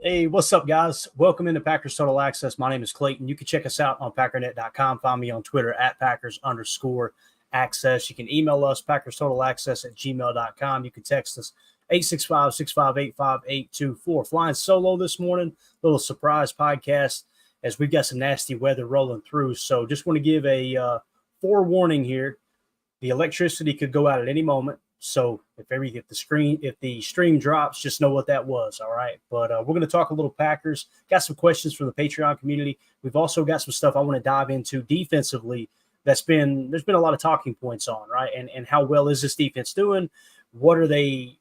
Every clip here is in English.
Hey, what's up, guys? Welcome into Packers Total Access. My name is Clayton. You can check us out on packernet.com. Find me on Twitter at Packers_access. You can email us, PackersTotalAccess@gmail.com. You can text us 865-658-5824. Flying solo this morning, little surprise podcast as we've got some nasty weather rolling through. So just want to give a forewarning here. The electricity could go out at any moment. So if the stream drops, just know what that was. All right. But we're going to talk a little Packers. Got some questions from the Patreon community. We've also got some stuff I want to dive into defensively. There's been a lot of talking points on, right? And how well is this defense doing? What are they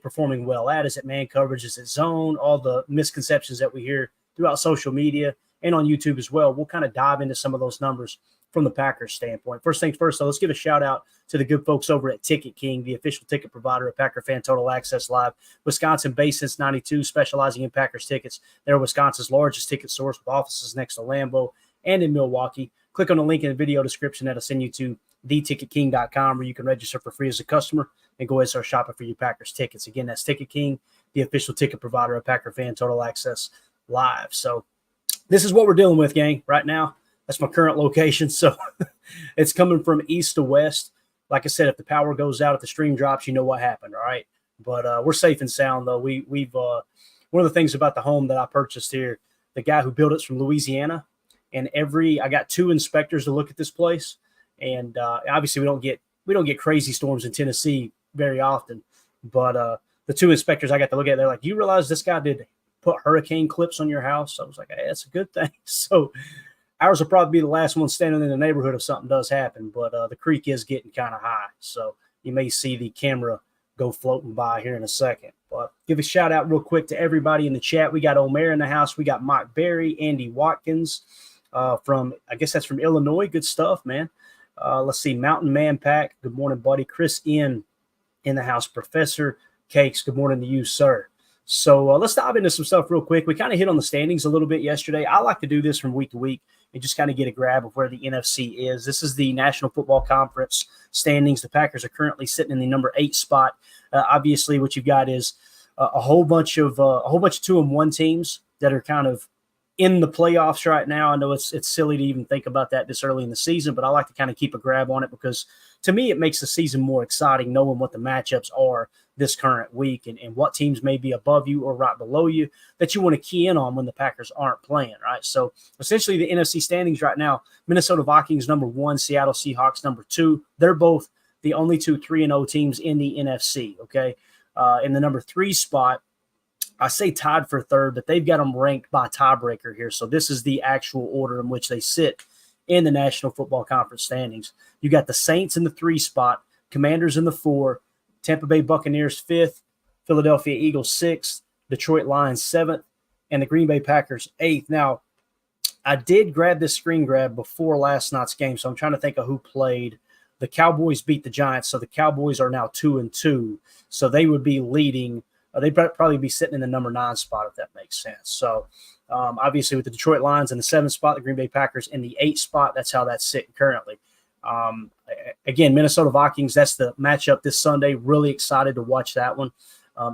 performing well at? Is it man coverage? Is it zone? All the misconceptions that we hear throughout social media and on YouTube as well. We'll kind of dive into some of those numbers from the Packers standpoint. First things first, though, let's give a shout out to the good folks over at Ticket King, the official ticket provider of Packer Fan Total Access Live. Wisconsin based since 92, specializing in Packers tickets. They're Wisconsin's largest ticket source with offices next to Lambeau and in Milwaukee. Click on the link in the video description that'll send you to theticketking.com where you can register for free as a customer and go ahead and start shopping for your Packers tickets. Again, that's Ticket King, the official ticket provider of Packer Fan Total Access Live. So this is what we're dealing with, gang, right now. That's my current location. So it's coming from east to west. Like I said, if the power goes out, if the stream drops, you know what happened. All right. But we're safe and sound, though. We've one of the things about the home that I purchased here, the guy who built it's from Louisiana. And I got 2 inspectors to look at this place. And obviously we don't get crazy storms in Tennessee very often. But the 2 inspectors I got to look at, they're like, you realize this guy did put hurricane clips on your house? I was like, hey, that's a good thing. So ours will probably be the last one standing in the neighborhood if something does happen, but the creek is getting kind of high, so you may see the camera go floating by here in a second. But give a shout out real quick to everybody in the chat. We got Omer in the house. We got Mike Berry, Andy Watkins from Illinois. Good stuff, man. Let's see, Mountain Man Pack. Good morning, buddy. Chris in the house. Professor Cakes. Good morning to you, sir. So let's dive into some stuff real quick. We kind of hit on the standings a little bit yesterday. I like to do this from week to week and just kind of get a grab of where the NFC is. This is the National Football Conference standings. The Packers are currently sitting in the number 8 spot. Obviously, what you've got is a whole bunch of 2-1 teams that are kind of in the playoffs right now. I know it's silly to even think about that this early in the season, but I like to kind of keep a grab on it because to me it makes the season more exciting knowing what the matchups are this current week and what teams may be above you or right below you that you want to key in on when the Packers aren't playing, right? So essentially the NFC standings right now, Minnesota Vikings number 1, Seattle Seahawks number 2. They're both the only 2 3-0 teams in the NFC, okay? In the number 3 spot, I say tied for third, but they've got them ranked by tiebreaker here. So this is the actual order in which they sit in the National Football Conference standings. You got the Saints in the 3 spot, Commanders in the 4, Tampa Bay Buccaneers 5th, Philadelphia Eagles 6th, Detroit Lions 7th, and the Green Bay Packers 8th. Now, I did grab this screen grab before last night's game, so I'm trying to think of who played. The Cowboys beat the Giants, so the Cowboys are now 2-2. So they would be leading. They'd probably be sitting in the number 9 spot, if that makes sense. So obviously with the Detroit Lions in the 7th spot, the Green Bay Packers in the 8th spot, that's how that's sitting currently. Again, Minnesota Vikings, that's the matchup this Sunday. Really excited to watch that one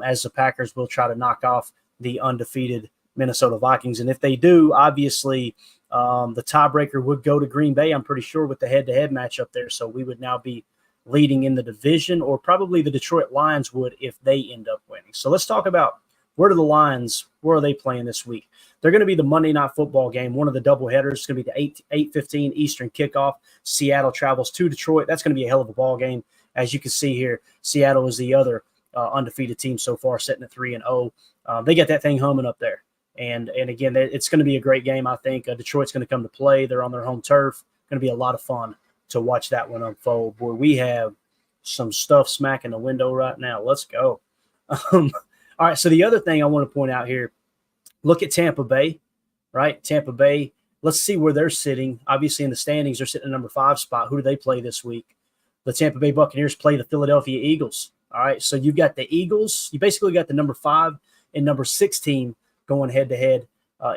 as the Packers will try to knock off the undefeated Minnesota Vikings. And if they do, obviously the tiebreaker would go to Green Bay, I'm pretty sure, with the head-to-head matchup there. So we would now be leading in the division, or probably the Detroit Lions would if they end up winning. So let's talk about where are they playing this week? They're going to be the Monday Night Football game, one of the doubleheaders. It's going to be the 8:15 Eastern kickoff. Seattle travels to Detroit. That's going to be a hell of a ball game. As you can see here, Seattle is the other undefeated team so far, sitting at 3-0. They got that thing humming up there. And again, it's going to be a great game, I think. Detroit's going to come to play. They're on their home turf. Going to be a lot of fun to watch that one unfold. Boy, we have some stuff smacking the window right now. Let's go. All right, so the other thing I want to point out here, look at Tampa Bay, right? Tampa Bay, let's see where they're sitting. Obviously in the standings, they're sitting in the number 5 spot. Who do they play this week? The Tampa Bay Buccaneers play the Philadelphia Eagles. All right, so you've got the Eagles. You basically got the number 5 and number 6 team going head-to-head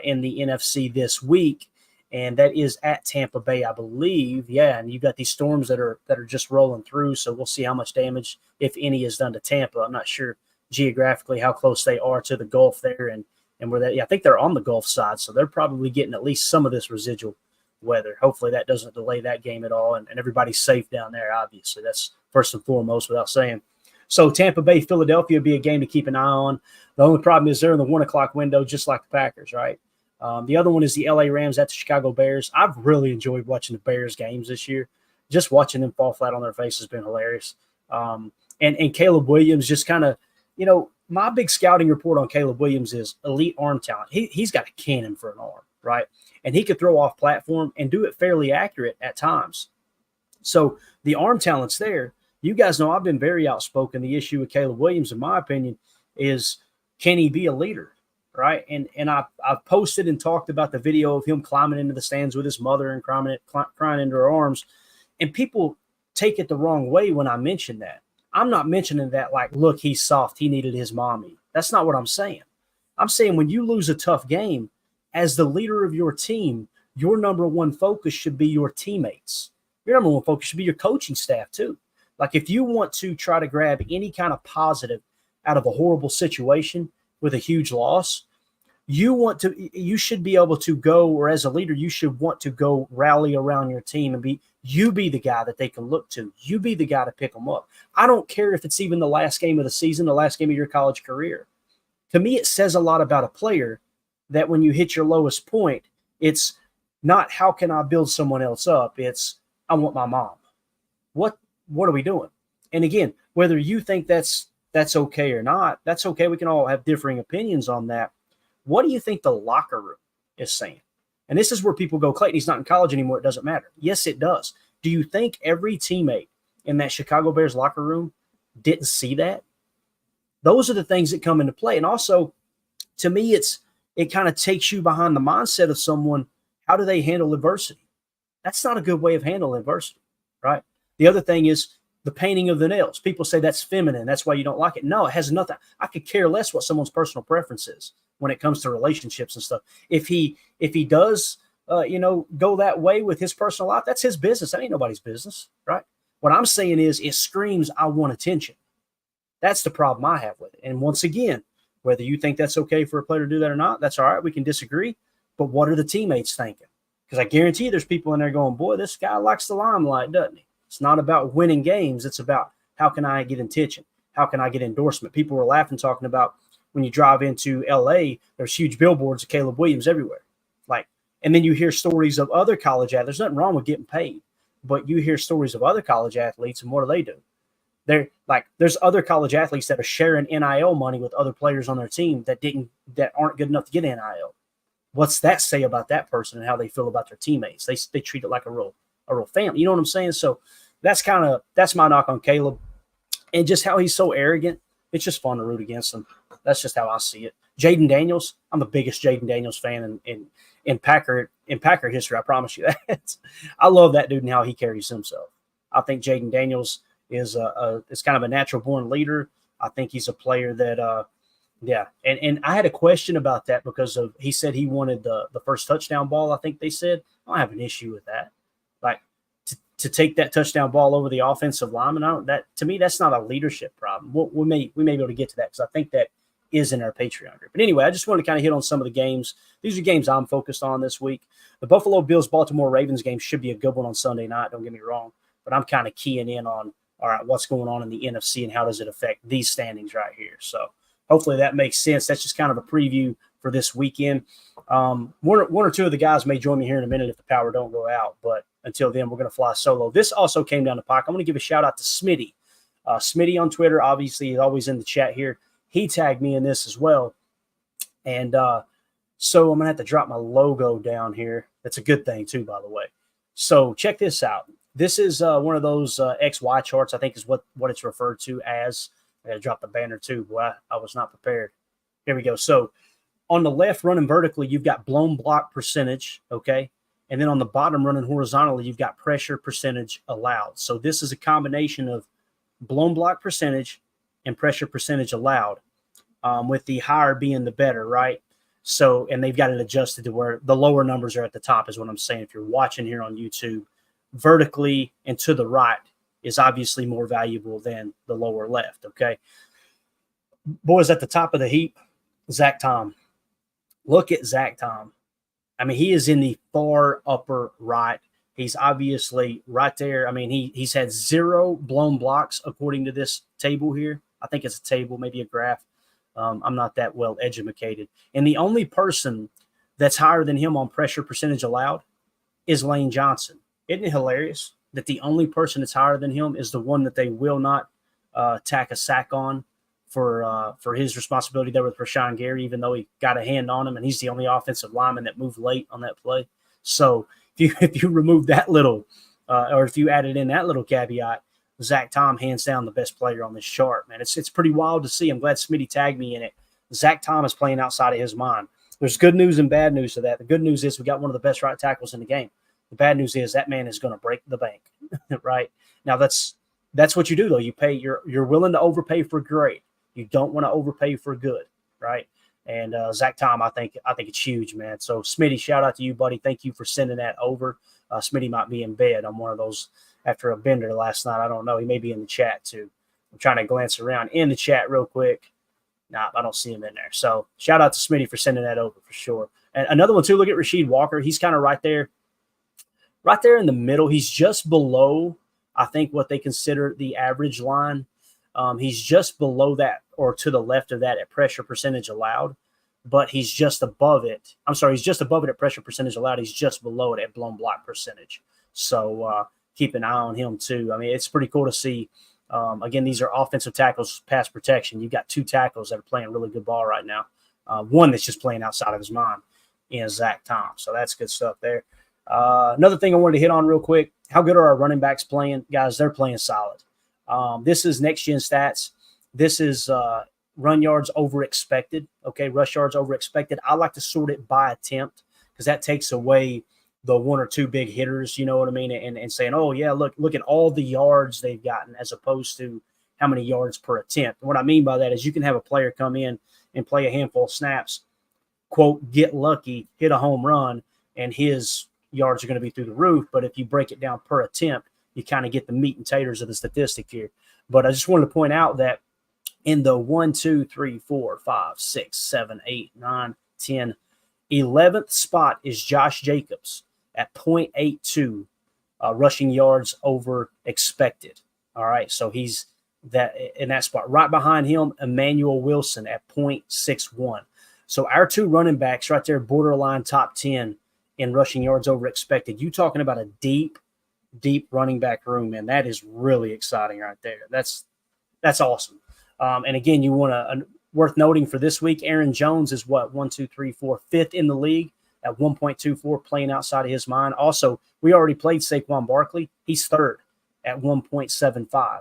in the NFC this week, and that is at Tampa Bay, I believe. Yeah, and you've got these storms that are just rolling through, so we'll see how much damage, if any, is done to Tampa. I'm not sure geographically how close they are to the Gulf there and and I think they're on the Gulf side, so they're probably getting at least some of this residual weather. Hopefully that doesn't delay that game at all, and everybody's safe down there, obviously. That's first and foremost without saying. So Tampa Bay, Philadelphia would be a game to keep an eye on. The only problem is they're in the 1 o'clock window, just like the Packers, right? The other one is the LA Rams at the Chicago Bears. I've really enjoyed watching the Bears games this year. Just watching them fall flat on their face has been hilarious. And Caleb Williams just kind of, my big scouting report on Caleb Williams is elite arm talent. He's got a cannon for an arm, right? And he could throw off platform and do it fairly accurate at times. So the arm talent's there. You guys know I've been very outspoken. The issue with Caleb Williams, in my opinion, is can he be a leader, right? And I've posted and talked about the video of him climbing into the stands with his mother and crying into her arms. And people take it the wrong way when I mention that. I'm not mentioning that like, look, he's soft. He needed his mommy. That's not what I'm saying. I'm saying when you lose a tough game, as the leader of your team, your number one focus should be your teammates. Your number one focus should be your coaching staff too. Like if you want to try to grab any kind of positive out of a horrible situation with a huge loss, you should be able to go, or as a leader, you should want to go rally around your team and be the guy that they can look to. You be the guy to pick them up. I don't care if it's even the last game of the season, the last game of your college career. To me, it says a lot about a player that when you hit your lowest point, it's not how can I build someone else up? It's I want my mom. What are we doing? And again, whether you think that's okay or not, that's okay. We can all have differing opinions on that. What do you think the locker room is saying? And this is where people go, Clayton, he's not in college anymore. It doesn't matter. Yes, it does. Do you think every teammate in that Chicago Bears locker room didn't see that? Those are the things that come into play. And also, to me, it kind of takes you behind the mindset of someone. How do they handle adversity? That's not a good way of handling adversity, right? The other thing is the painting of the nails. People say that's feminine. That's why you don't like it. No, it has nothing. I could care less what someone's personal preference is when it comes to relationships and stuff. If he does, go that way with his personal life, that's his business. That ain't nobody's business, right? What I'm saying is it screams, I want attention. That's the problem I have with it. And once again, whether you think that's okay for a player to do that or not, that's all right. We can disagree. But what are the teammates thinking? Because I guarantee you there's people in there going, boy, this guy likes the limelight, doesn't he? It's not about winning games. It's about how can I get attention? How can I get endorsement? People were laughing, talking about when you drive into LA, there's huge billboards of Caleb Williams everywhere. And then you hear stories of other college athletes. There's nothing wrong with getting paid, but you hear stories of other college athletes, and what do? There's other college athletes that are sharing NIL money with other players on their team that aren't good enough to get NIL. What's that say about that person and how they feel about their teammates? They treat it like a real family. You know what I'm saying? So that's my knock on Caleb, and just how he's so arrogant. It's just fun to root against him. That's just how I see it. Jaden Daniels, I'm the biggest Jaden Daniels fan in Packer history. I promise you that. I love that dude and how he carries himself. I think Jaden Daniels is kind of a natural born leader. I think he's a player that And I had a question about that because he said he wanted the first touchdown ball. I think they said I don't have an issue with that. Like to take that touchdown ball over the offensive lineman, to me that's not a leadership problem. We may be able to get to that because I think that is in our Patreon group. But anyway, I just wanted to kind of hit on some of the games. These are games I'm focused on this week. The Buffalo Bills-Baltimore Ravens game should be a good one on Sunday night. Don't get me wrong, but I'm kind of keying in on all right, what's going on in the NFC and how does it affect these standings right here. So hopefully that makes sense. That's just kind of a preview for this weekend. One or two of the guys may join me here in a minute if the power don't go out, but until then, we're going to fly solo. This also came down the pike. I'm going to give a shout out to Smitty. Smitty on Twitter, obviously, is always in the chat here. He tagged me in this as well. And so I'm going to have to drop my logo down here. That's a good thing, too, by the way. So check this out. This is one of those XY charts, I think is what it's referred to as. I got to drop the banner, too. Boy, I was not prepared. Here we go. So on the left, running vertically, you've got blown block percentage, okay? And then on the bottom, running horizontally, you've got pressure percentage allowed. So this is a combination of blown block percentage and pressure percentage allowed, with the higher being the better, right? So, and they've got it adjusted to where the lower numbers are at the top is what I'm saying. If you're watching here on YouTube, vertically and to the right is obviously more valuable than the lower left, okay? Boys, at the top of the heap, Zach Tom. Look at Zach Tom. I mean, he is in the far upper right. He's obviously right there. I mean, he's had 0 blown blocks according to this table here. I think it's a table, maybe a graph. I'm not that well educated. And the only person that's higher than him on pressure percentage allowed is Lane Johnson. Isn't it hilarious that the only person that's higher than him is the one that they will not tack a sack on for his responsibility there with Rashawn Gary, even though he got a hand on him, and he's the only offensive lineman that moved late on that play. So if you remove that little, or if you added in that little caveat, Zach Tom, hands down, the best player on this chart, man. It's pretty wild to see. I'm glad Smitty tagged me in it. Zach Tom is playing outside of his mind. There's good news and bad news to that. The good news is we got one of the best right tackles in the game. The bad news is that man is going to break the bank, right? Now that's what you do though. You pay. You're willing to overpay for great. You don't want to overpay for good, right? And Zach Tom, I think it's huge, man. So Smitty, shout out to you, buddy. Thank you for sending that over. Smitty might be in bed. I'm one of those after a bender last night. I don't know. He may be in the chat too. I'm trying to glance around in the chat real quick. Nah, I don't see him in there. So shout out to Smitty for sending that over for sure. And another one too, look at Rasheed Walker. He's kind of right there in the middle. He's just below, I think, what they consider the average line. He's just below that or to the left of that at pressure percentage allowed, but he's just above it. I'm sorry, he's just above it at pressure percentage allowed. He's just below it at blown block percentage. So keep an eye on him too. I mean, it's pretty cool to see. Again, these are offensive tackles, pass protection. You've got 2 tackles that are playing really good ball right now. One that's just playing outside of his mind in Zach Tom. So that's good stuff there. Another thing I wanted to hit on real quick, how good are our running backs playing? Guys, they're playing solid. This is next gen stats. This is run yards over expected. Okay, rush yards over expected. I like to sort it by attempt because that takes away the 1 or 2 big hitters. You know what I mean? And saying, oh yeah, look at all the yards they've gotten as opposed to how many yards per attempt. And what I mean by that is you can have a player come in and play a handful of snaps, quote, get lucky, hit a home run, and his yards are going to be through the roof. But if you break it down per attempt, you kind of get the meat and taters of the statistic here. But I just wanted to point out that in the 1, 2, 3, 4, 5, 6, 7, 8, 9, 10, 11th spot is Josh Jacobs at 0.82 rushing yards over expected. All right, so he's that in that spot. Right behind him, Emmanuel Wilson at 0.61. So our 2 running backs right there, borderline top 10 in rushing yards over expected. You talking about a deep running back room, man. That is really exciting right there. That's awesome. And again, you want to worth noting for this week, Aaron Jones is what 1, 2, 3, 4, 5th in the league at 1.24, playing outside of his mind. Also, we already played Saquon Barkley. He's 3rd at 1.75.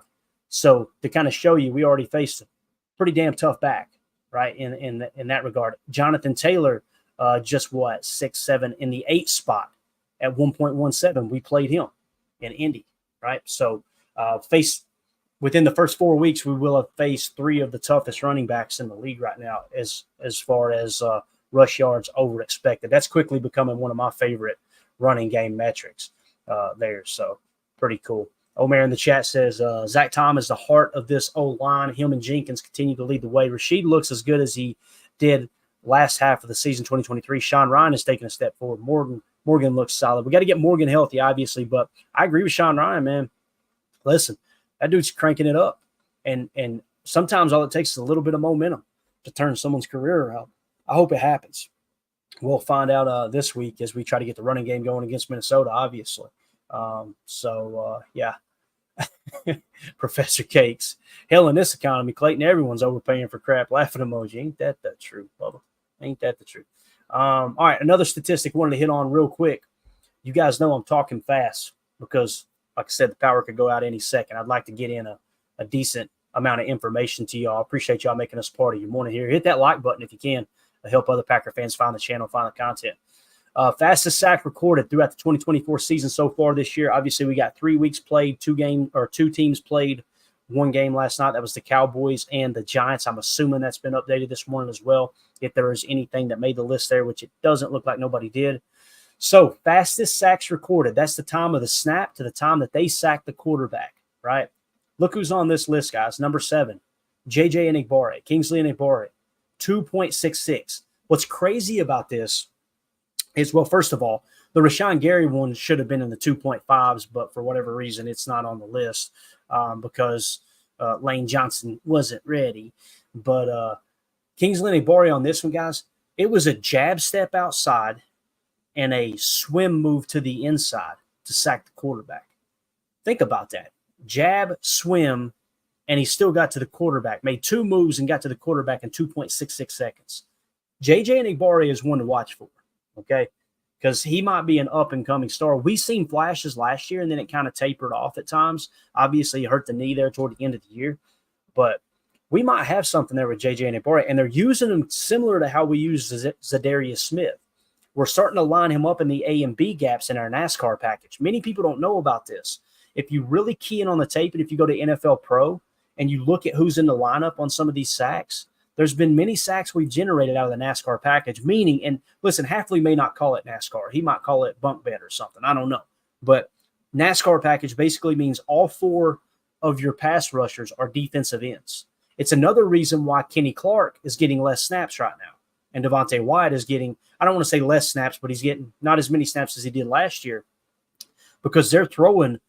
So to kind of show you, we already faced a pretty damn tough back, right? In that regard, Jonathan Taylor, just what 6, 7 in the 8th spot at 1.17. We played him in Indy, right? So faced within the first 4 weeks, we will have faced 3 of the toughest running backs in the league right now as far as rush yards over expected. That's quickly becoming one of my favorite running game metrics there. So pretty cool. Omer in the chat says, Zach Tom is the heart of this O-line. Him and Jenkins continue to lead the way. Rasheed looks as good as he did last half of the season 2023. Sean Ryan has taken a step forward. Morgan looks solid. We got to get Morgan healthy, obviously, but I agree with Sean Ryan, man. Listen, that dude's cranking it up. And sometimes all it takes is a little bit of momentum to turn someone's career around. I hope it happens. We'll find out this week as we try to get the running game going against Minnesota, obviously. Yeah. Professor Cakes. Hell, in this economy, Clayton, everyone's overpaying for crap. Laughing emoji. Ain't that the truth, Bubba? Ain't that the truth? All right, another statistic I wanted to hit on real quick. You guys know I'm talking fast because, like I said, the power could go out any second. I'd like to get in a decent amount of information to y'all. I appreciate y'all making us part of your morning here. Hit that like button if you can to help other Packer fans find the channel, find the content. Fastest sack recorded throughout the 2024 season so far this year. Obviously, we got 3 weeks played, 2 teams played, 1 game last night. That was the Cowboys and the Giants. I'm assuming that's been updated this morning as well, if there is anything that made the list there, which it doesn't look like nobody did. So fastest sacks recorded. That's the time of the snap to the time that they sack the quarterback, right? Look who's on this list, guys. Number 7, J.J. Enagbare, Kingsley Enagbare, 2.66. What's crazy about this is, well, first of all, the Rashawn Gary one should have been in the 2.5s, but for whatever reason, it's not on the list because Lane Johnson wasn't ready. But Kingsley Enagbare on this one, guys, it was a jab step outside and a swim move to the inside to sack the quarterback. Think about that. Jab, swim, and he still got to the quarterback, made two moves and got to the quarterback in 2.66 seconds. J.J. Enagbare is one to watch for, okay? Because he might be an up-and-coming star. We've seen flashes last year, and then it kind of tapered off at times. Obviously, he hurt the knee there toward the end of the year. But we might have something there with J.J. Enagbare, and they're using him similar to how we use Zadarius Smith. We're starting to line him up in the A and B gaps in our NASCAR package. Many people don't know about this. If you really key in on the tape, and if you go to NFL Pro and you look at who's in the lineup on some of these sacks, there's been many sacks we've generated out of the NASCAR package, meaning, and listen, Hafley may not call it NASCAR. He might call it bunk bed or something. I don't know. But NASCAR package basically means all four of your pass rushers are defensive ends. It's another reason why Kenny Clark is getting less snaps right now. And Devontae Wyatt is getting, I don't want to say less snaps, but he's getting not as many snaps as he did last year because they're throwing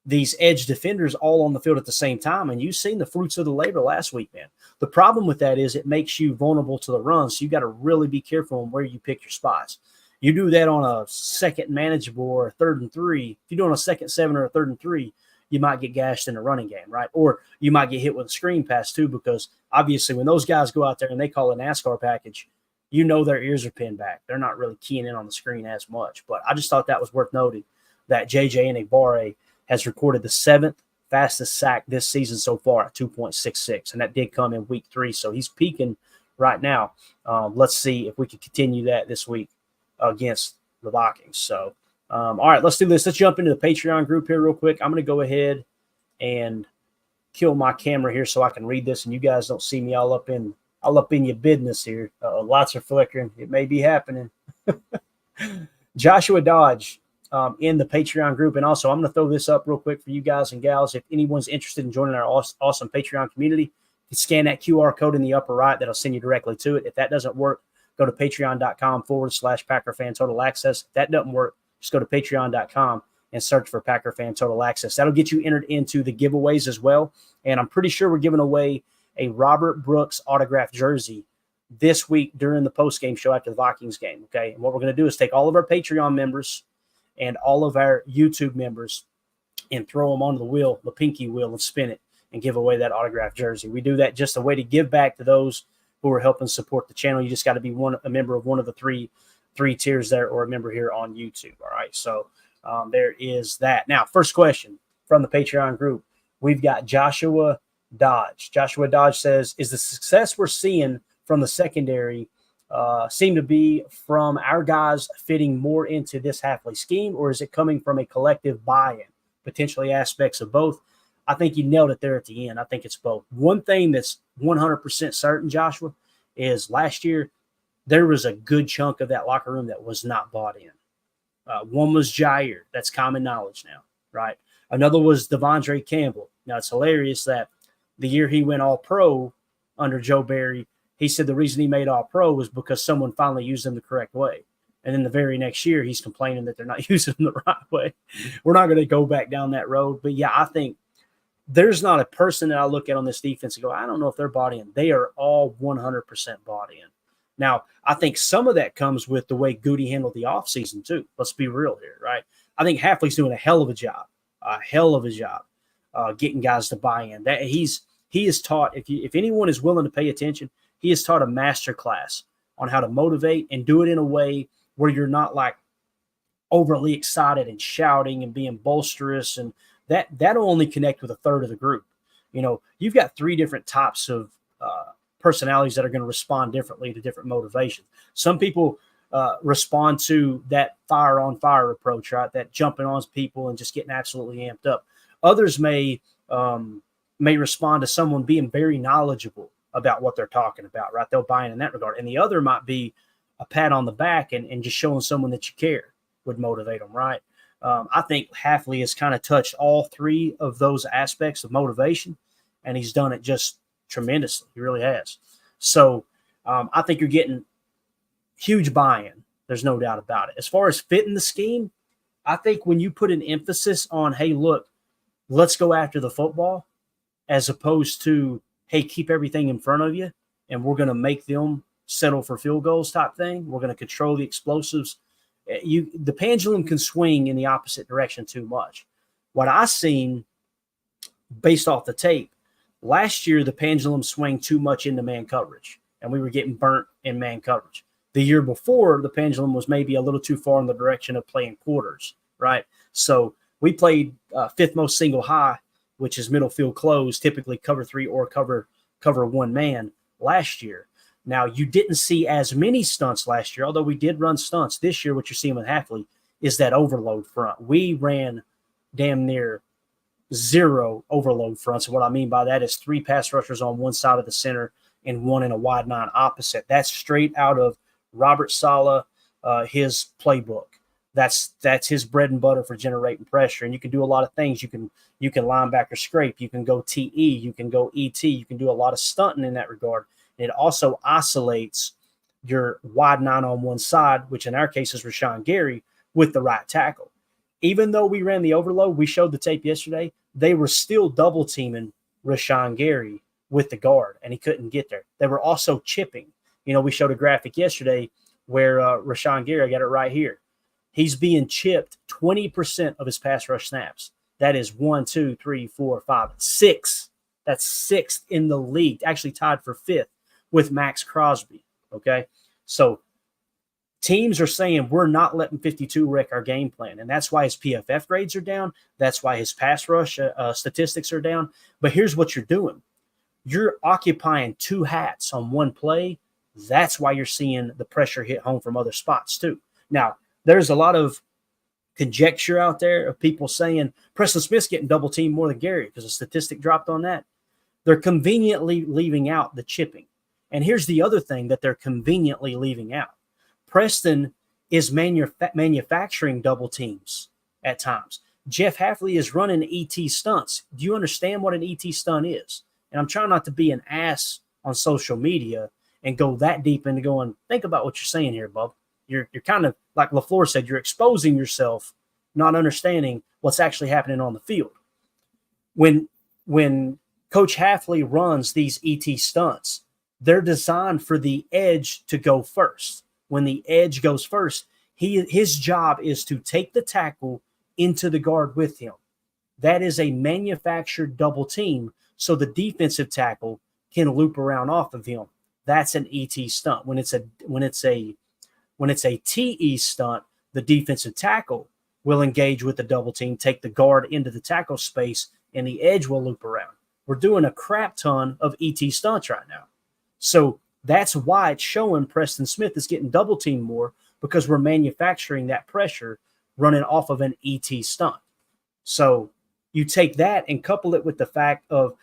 these edge defenders all on the field at the same time. And you've seen the fruits of the labor last week, man. The problem with that is it makes you vulnerable to the run. So you got to really be careful on where you pick your spots. You do that on a second manageable or a 3rd and 3. If you're doing a 2nd 7 or a 3rd and 3, you might get gashed in the running game, right? Or you might get hit with a screen pass too, because obviously when those guys go out there and they call a NASCAR package, you know their ears are pinned back. They're not really keying in on the screen as much. But I just thought that was worth noting that J.J. Enagbare has recorded the 7th fastest sack this season so far at 2.66, and that did come in week 3. So he's peaking right now. Let's see if we can continue that this week against the Vikings. So, all right, let's do this. Let's jump into the Patreon group here real quick. I'm going to go ahead and kill my camera here so I can read this, and you guys don't see me all up in your business here. Lots are flickering. It may be happening. Joshua Dodge in the Patreon group. And also, I'm going to throw this up real quick for you guys and gals. If anyone's interested in joining our awesome Patreon community, you can scan that QR code in the upper right. That'll send you directly to it. If that doesn't work, go to patreon.com/PackerFan Total Access. If that doesn't work, just go to patreon.com and search for Packer Fan Total Access. That'll get you entered into the giveaways as well. And I'm pretty sure we're giving away a Robert Brooks autographed jersey this week during the post-game show after the Vikings game, okay? And what we're going to do is take all of our Patreon members and all of our YouTube members and throw them onto the wheel, the pinky wheel, and spin it and give away that autographed jersey. We do that just a way to give back to those who are helping support the channel. You just got to be a member of one of the three tiers there or a member here on YouTube, all right? So there is that. Now, first question from the Patreon group. We've got Joshua Dodge. Joshua Dodge says, is the success we're seeing from the secondary seem to be from our guys fitting more into this Hafley scheme, or is it coming from a collective buy-in, potentially aspects of both? I think you nailed it there at the end. I think it's both. One thing that's 100% certain, Joshua, is last year there was a good chunk of that locker room that was not bought in. One was Jair. That's common knowledge now, right? Another was Devondre Campbell. Now, it's hilarious that the year he went all-pro under Joe Barry, he said the reason he made all-pro was because someone finally used him the correct way. And then the very next year, he's complaining that they're not using him the right way. We're not going to go back down that road. But, yeah, I think there's not a person that I look at on this defense and go, I don't know if they're bought in. They are all 100% bought in. Now, I think some of that comes with the way Goody handled the offseason, too. Let's be real here, right? I think Hafley's doing a hell of a job getting guys to buy in. That he is taught, if anyone is willing to pay attention, he has taught a master class on how to motivate and do it in a way where you're not like overly excited and shouting and being boisterous, and that'll only connect with a third of the group. You know, you've got 3 different types of personalities that are going to respond differently to different motivations. Some people respond to that fire on fire approach, right? That jumping on people and just getting absolutely amped up. Others may respond to someone being very knowledgeable about what they're talking about, right? They'll buy in that regard. And the other might be a pat on the back and just showing someone that you care would motivate them, right? I think Hafley has kind of touched all 3 of those aspects of motivation, and he's done it just tremendously. He really has. So I think you're getting huge buy-in. There's no doubt about it. As far as fitting the scheme, I think when you put an emphasis on, hey, look, let's go after the football, as opposed to, hey, keep everything in front of you, and we're going to make them settle for field goals type thing. We're going to control the explosives. The pendulum can swing in the opposite direction too much. What I seen based off the tape, last year the pendulum swung too much into man coverage, and we were getting burnt in man coverage. The year before, the pendulum was maybe a little too far in the direction of playing quarters, right? So we played fifth most single high, which is middle field close, typically cover 3 or cover 1 man last year. Now, you didn't see as many stunts last year, although we did run stunts. This year, what you're seeing with Hafley is that overload front. We ran damn near 0 overload fronts. And what I mean by that is 3 pass rushers on one side of the center and 1 in a wide 9 opposite. That's straight out of Robert Saleh, his playbook. That's his bread and butter for generating pressure. And you can do a lot of things. You can linebacker scrape. You can go TE. You can go ET. You can do a lot of stunting in that regard. And it also oscillates your wide 9 on one side, which in our case is Rashawn Gary, with the right tackle. Even though we ran the overload, we showed the tape yesterday, they were still double teaming Rashawn Gary with the guard, and he couldn't get there. They were also chipping. We showed a graphic yesterday where Rashawn Gary, I got it right here. He's being chipped 20% of his pass rush snaps. That is 1, 2, 3, 4, 5, 6. That's 6th in the league, actually tied for 5th with Max Crosby. Okay. So teams are saying we're not letting 52 wreck our game plan. And that's why his PFF grades are down. That's why his pass rush statistics are down. But here's what you're doing. You're occupying 2 hats on one play. That's why you're seeing the pressure hit home from other spots too. Now, there's a lot of conjecture out there of people saying Preston Smith's getting double teamed more than Gary because a statistic dropped on that. They're conveniently leaving out the chipping. And here's the other thing that they're conveniently leaving out. Preston is manufacturing double teams at times. Jeff Hafley is running ET stunts. Do you understand what an ET stunt is? And I'm trying not to be an ass on social media and go that deep into going, think about what you're saying here, bub. You're kind of, like LaFleur said, you're exposing yourself, not understanding what's actually happening on the field. When Coach Hafley runs these ET stunts, they're designed for the edge to go first. When the edge goes first, his job is to take the tackle into the guard with him. That is a manufactured double team, so the defensive tackle can loop around off of him. That's an ET stunt. When it's a TE stunt, the defensive tackle will engage with the double team, take the guard into the tackle space, and the edge will loop around. We're doing a crap ton of ET stunts right now. So that's why it's showing Preston Smith is getting double teamed more, because we're manufacturing that pressure running off of an ET stunt. So you take that and couple it with the fact of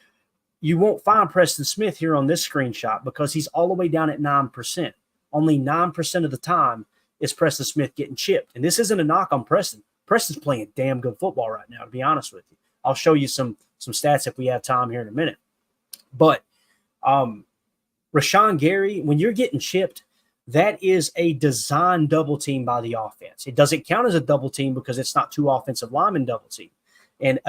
you won't find Preston Smith here on this screenshot because he's all the way down at 9%. Only 9% of the time is Preston Smith getting chipped. And this isn't a knock on Preston. Preston's playing damn good football right now, to be honest with you. I'll show you some stats if we have time here in a minute. But Rashawn Gary, when you're getting chipped, that is a design double team by the offense. It doesn't count as a double team because it's not 2 offensive linemen double team. And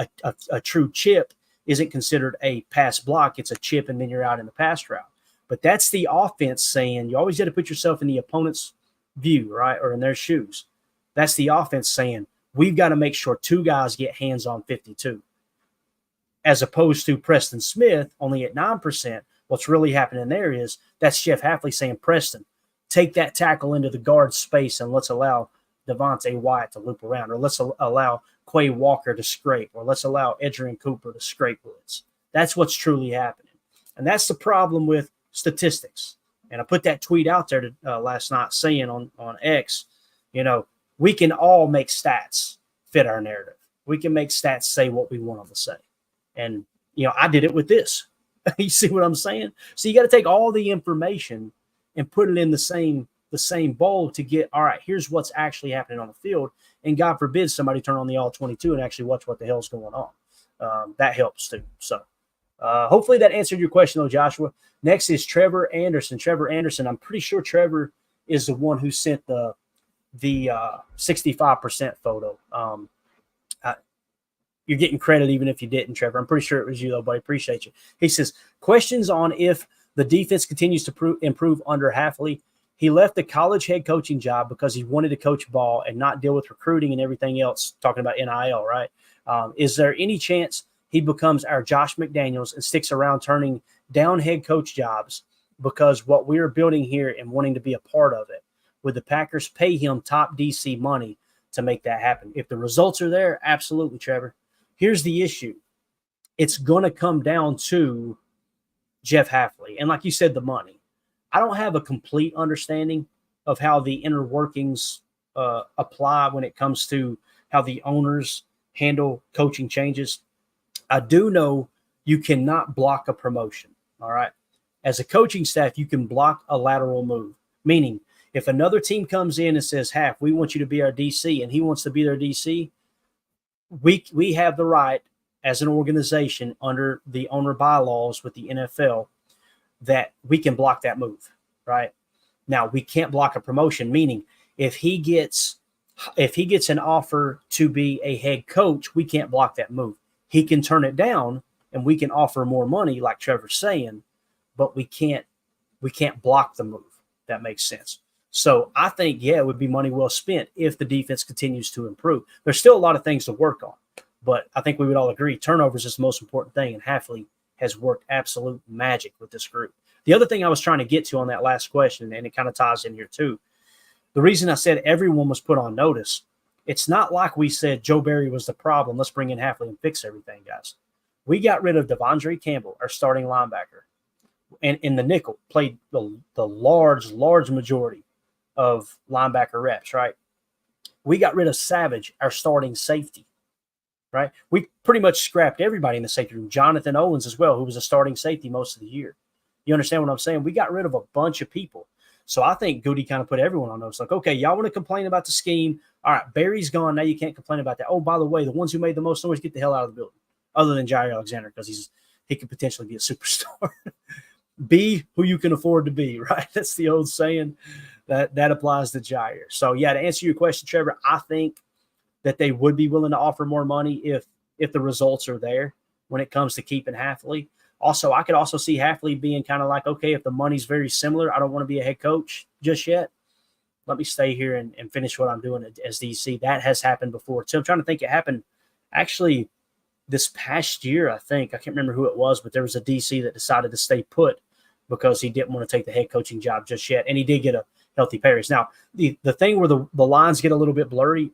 a true chip isn't considered a pass block. It's a chip, and then you're out in the pass route. But that's the offense saying, you always got to put yourself in the opponent's view, right, or in their shoes. That's the offense saying, we've got to make sure 2 guys get hands on 52. As opposed to Preston Smith, only at 9%, what's really happening there is that's Jeff Hafley saying, Preston, take that tackle into the guard space and let's allow Devontae Wyatt to loop around, or let's allow Quay Walker to scrape, or let's allow Adrian Cooper to scrape blitz. That's what's truly happening. And that's the problem with statistics. And I put that tweet out there last night saying on X, we can all make stats fit our narrative. We can make stats say what we want them to say. And, I did it with this. You see what I'm saying? So you got to take all the information and put it in the same bowl to get, all right, here's what's actually happening on the field. And God forbid somebody turn on the all 22 and actually watch what the hell's going on. That helps too. So hopefully that answered your question though, Joshua. Next is Trevor Anderson. Trevor Anderson, I'm pretty sure Trevor is the one who sent the 65% photo. You're getting credit even if you didn't, Trevor. I'm pretty sure it was you, though, buddy. Appreciate you. He says, questions on if the defense continues to improve under Hafley. He left the college head coaching job because he wanted to coach ball and not deal with recruiting and everything else, talking about NIL, right? Is there any chance he becomes our Josh McDaniels and sticks around turning down head coach jobs because what we're building here and wanting to be a part of it? Would the Packers pay him top DC money to make that happen? If the results are there, absolutely, Trevor. Here's the issue. It's going to come down to Jeff Hafley. And like you said, the money. I don't have a complete understanding of how the inner workings apply when it comes to how the owners handle coaching changes. I do know you cannot block a promotion, all right? As a coaching staff, you can block a lateral move, meaning if another team comes in and says, Haf, we want you to be our DC, and he wants to be their DC, we have the right as an organization under the owner bylaws with the NFL that we can block that move, right? Now, we can't block a promotion, meaning if he gets an offer to be a head coach, we can't block that move. He can turn it down and we can offer more money, like Trevor's saying, but we can't block the move. That makes sense. So I think, it would be money well spent if the defense continues to improve. There's still a lot of things to work on, but I think we would all agree turnovers is the most important thing, and Hafley has worked absolute magic with this group. The other thing I was trying to get to on that last question, and it kind of ties in here too, the reason I said everyone was put on notice, it's not like we said Joe Barry was the problem. Let's bring in Hafley and fix everything, guys. We got rid of Devondre Campbell, our starting linebacker, and in the nickel played the large majority of linebacker reps, right? We got rid of Savage, our starting safety, right? We pretty much scrapped everybody in the safety room. Jonathan Owens as well, who was a starting safety most of the year. You understand what I'm saying? We got rid of a bunch of people. So I think Goody kind of put everyone on notice. Like, okay, y'all want to complain about the scheme. All right, Barry's gone. Now you can't complain about that. Oh, by the way, the ones who made the most noise, get the hell out of the building, other than Jair Alexander, because he could potentially be a superstar. Be who you can afford to be, right? That's the old saying that applies to Jair. So, to answer your question, Trevor, I think that they would be willing to offer more money if the results are there when it comes to keeping Hafley. Also, I could also see Hafley being kind of like, okay, if the money's very similar, I don't want to be a head coach just yet. Let me stay here and finish what I'm doing as DC. That has happened before. So I'm trying to think. It happened actually this past year, I think. I can't remember who it was, but there was a DC that decided to stay put because he didn't want to take the head coaching job just yet. And he did get a healthy pay raise. Now, the thing where the lines get a little bit blurry,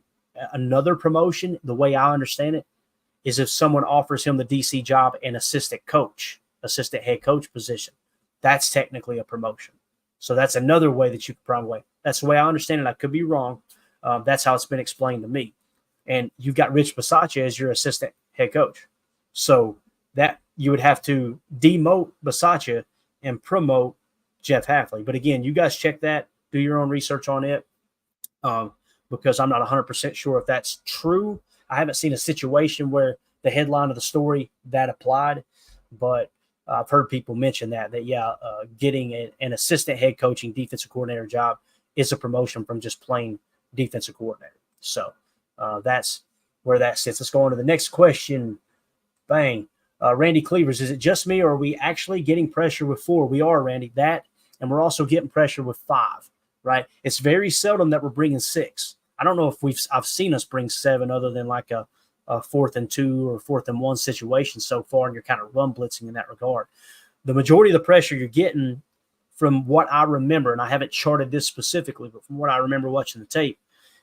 another promotion, the way I understand it, is if someone offers him the DC job and assistant head coach position. That's technically a promotion. So that's another way that you could probably – that's the way I understand it. I could be wrong. That's how it's been explained to me. And you've got Rich Bisaccia as your assistant head coach. So that you would have to demote Bisaccia and promote Jeff Hafley. But again, you guys check that. Do your own research on it because I'm not 100% sure if that's true. I haven't seen a situation where the headline of the story that applied, but I've heard people mention that getting an assistant head coaching defensive coordinator job is a promotion from just plain defensive coordinator. So that's where that sits. Let's go on to the next question. Bang. Randy Cleavers, is it just me or are we actually getting pressure with 4? We are, Randy. That, and we're also getting pressure with 5, right? It's very seldom that we're bringing 6. I don't know if I've seen us bring 7 other than like a 4th and 2 or 4th and 1 situation so far, and you're kind of run blitzing in that regard. The majority of the pressure you're getting, from what I remember, and I haven't charted this specifically, but from what I remember watching the tape,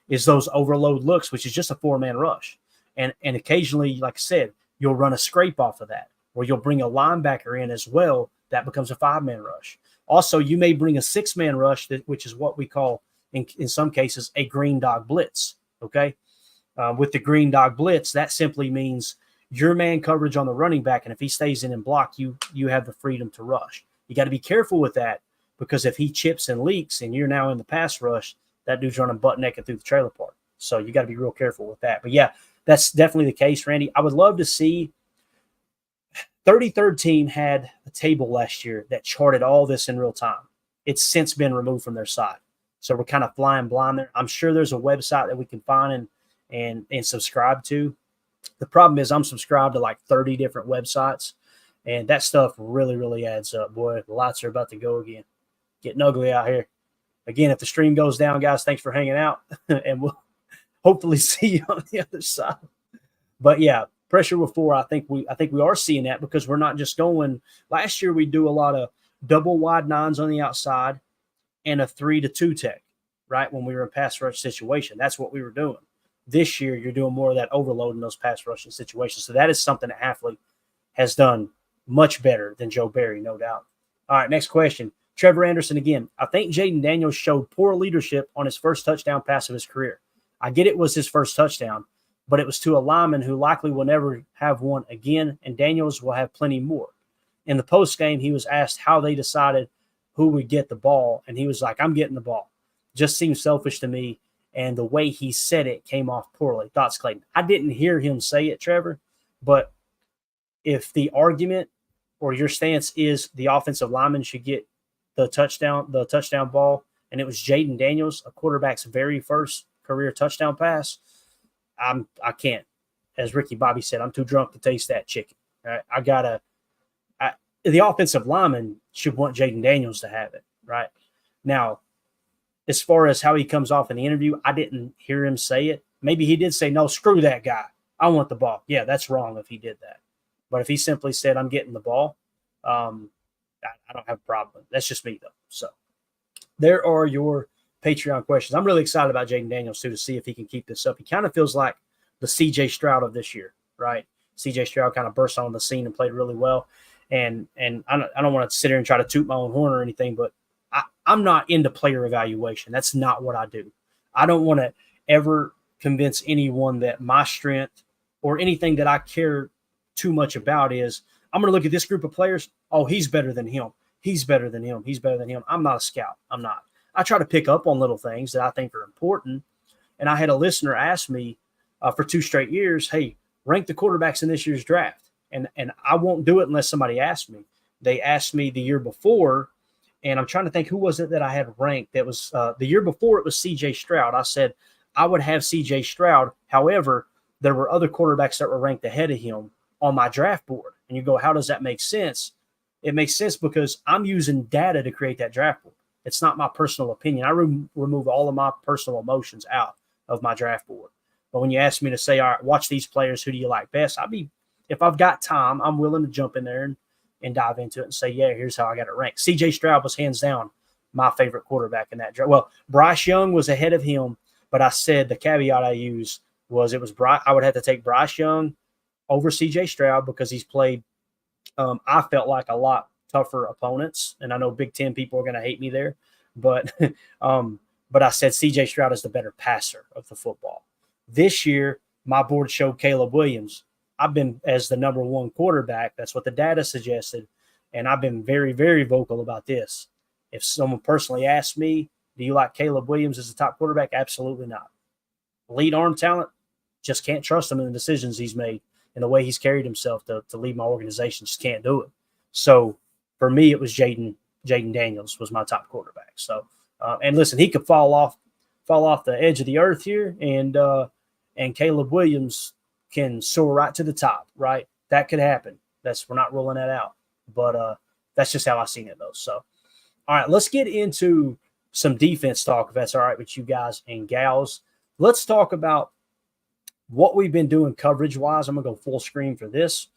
is those overload looks, which is just a 4-man rush. And occasionally, like I said, you'll run a scrape off of that, or you'll bring a linebacker in as well. That becomes a 5-man rush. Also, you may bring a 6-man rush, which is what we call, in some cases, a green dog blitz, okay? With the green dog blitz, that simply means your man coverage on the running back, and if he stays in and block, you have the freedom to rush. You got to be careful with that because if he chips and leaks and you're now in the pass rush, that dude's running butt naked through the trailer park. So you got to be real careful with that. But, that's definitely the case, Randy. I would love to see 33rd team had a table last year that charted all this in real time. It's since been removed from their site. So we're kind of flying blind there. I'm sure there's a website that we can find and subscribe to. The problem is I'm subscribed to like 30 different websites, and that stuff really, really adds up. Boy, the lights are about to go again. Getting ugly out here. Again, if the stream goes down, guys, thanks for hanging out, and we'll hopefully see you on the other side. But yeah, pressure with 4. I think we are seeing that because we're not just going. Last year we do a lot of double wide 9s on the outside and a 3-2 tech, right? When we were in pass rush situation, that's what we were doing. This year, you're doing more of that overload in those pass rushing situations. So that is something that Hafley has done much better than Joe Barry, no doubt. All right, next question. Trevor Anderson again. I think Jaden Daniels showed poor leadership on his first touchdown pass of his career. I get it was his first touchdown, but it was to a lineman who likely will never have one again, and Daniels will have plenty more. In the post game, he was asked how they decided who would get the ball, and he was like, I'm getting the ball. Just seems selfish to me, and the way he said it came off poorly. Thoughts, Clayton? I didn't hear him say it, Trevor, but if the argument or your stance is the offensive lineman should get the touchdown ball, and it was Jaden Daniels, a quarterback's very first career touchdown pass, I can't. As Ricky Bobby said, I'm too drunk to taste that chicken. Right? The offensive lineman should want Jaden Daniels to have it, right? Now, as far as how he comes off in the interview, I didn't hear him say it. Maybe he did say, no, screw that guy. I want the ball. Yeah, that's wrong if he did that. But if he simply said, I'm getting the ball, I don't have a problem. That's just me, though. So there are your Patreon questions. I'm really excited about Jaden Daniels, too, to see if he can keep this up. He kind of feels like the C.J. Stroud of this year, right? C.J. Stroud kind of burst on the scene and played really well. And I don't want to sit here and try to toot my own horn or anything, but I'm not into player evaluation. That's not what I do. I don't want to ever convince anyone that my strength or anything that I care too much about is I'm going to look at this group of players. Oh, he's better than him. He's better than him. He's better than him. I'm not a scout. I'm not. I try to pick up on little things that I think are important. And I had a listener ask me for 2 straight years, hey, rank the quarterbacks in this year's draft. And I won't do it unless somebody asks me. They asked me the year before, and I'm trying to think who was it that I had ranked. That was the year before it was C.J. Stroud. I said I would have C.J. Stroud. However, there were other quarterbacks that were ranked ahead of him on my draft board. And you go, how does that make sense? It makes sense because I'm using data to create that draft board. It's not my personal opinion. I remove all of my personal emotions out of my draft board. But when you ask me to say, all right, watch these players, who do you like best? If I've got time, I'm willing to jump in there and dive into it and say, yeah, here's how I got it ranked. C.J. Stroud was hands down my favorite quarterback in that draft. Well, Bryce Young was ahead of him, but I said the caveat I used was I would have to take Bryce Young over C.J. Stroud because he's played, I felt like, a lot tougher opponents. And I know Big Ten people are going to hate me there, but I said C.J. Stroud is the better passer of the football. This year, my board showed Caleb Williams. I've been as the number 1 quarterback. That's what the data suggested. And I've been very, very vocal about this. If someone personally asked me, do you like Caleb Williams as a top quarterback? Absolutely not. Elite arm talent, just can't trust him in the decisions he's made and the way he's carried himself to lead my organization. Just can't do it. So for me, it was Jaden Daniels was my top quarterback. So, and listen, he could fall off the edge of the earth here, and Caleb Williams can soar right to the top, right? That could happen. We're not ruling that out. But that's just how I seen it, though. So, all right, let's get into some defense talk, if that's all right with you guys and gals. Let's talk about what we've been doing coverage-wise. I'm going to go full screen for this.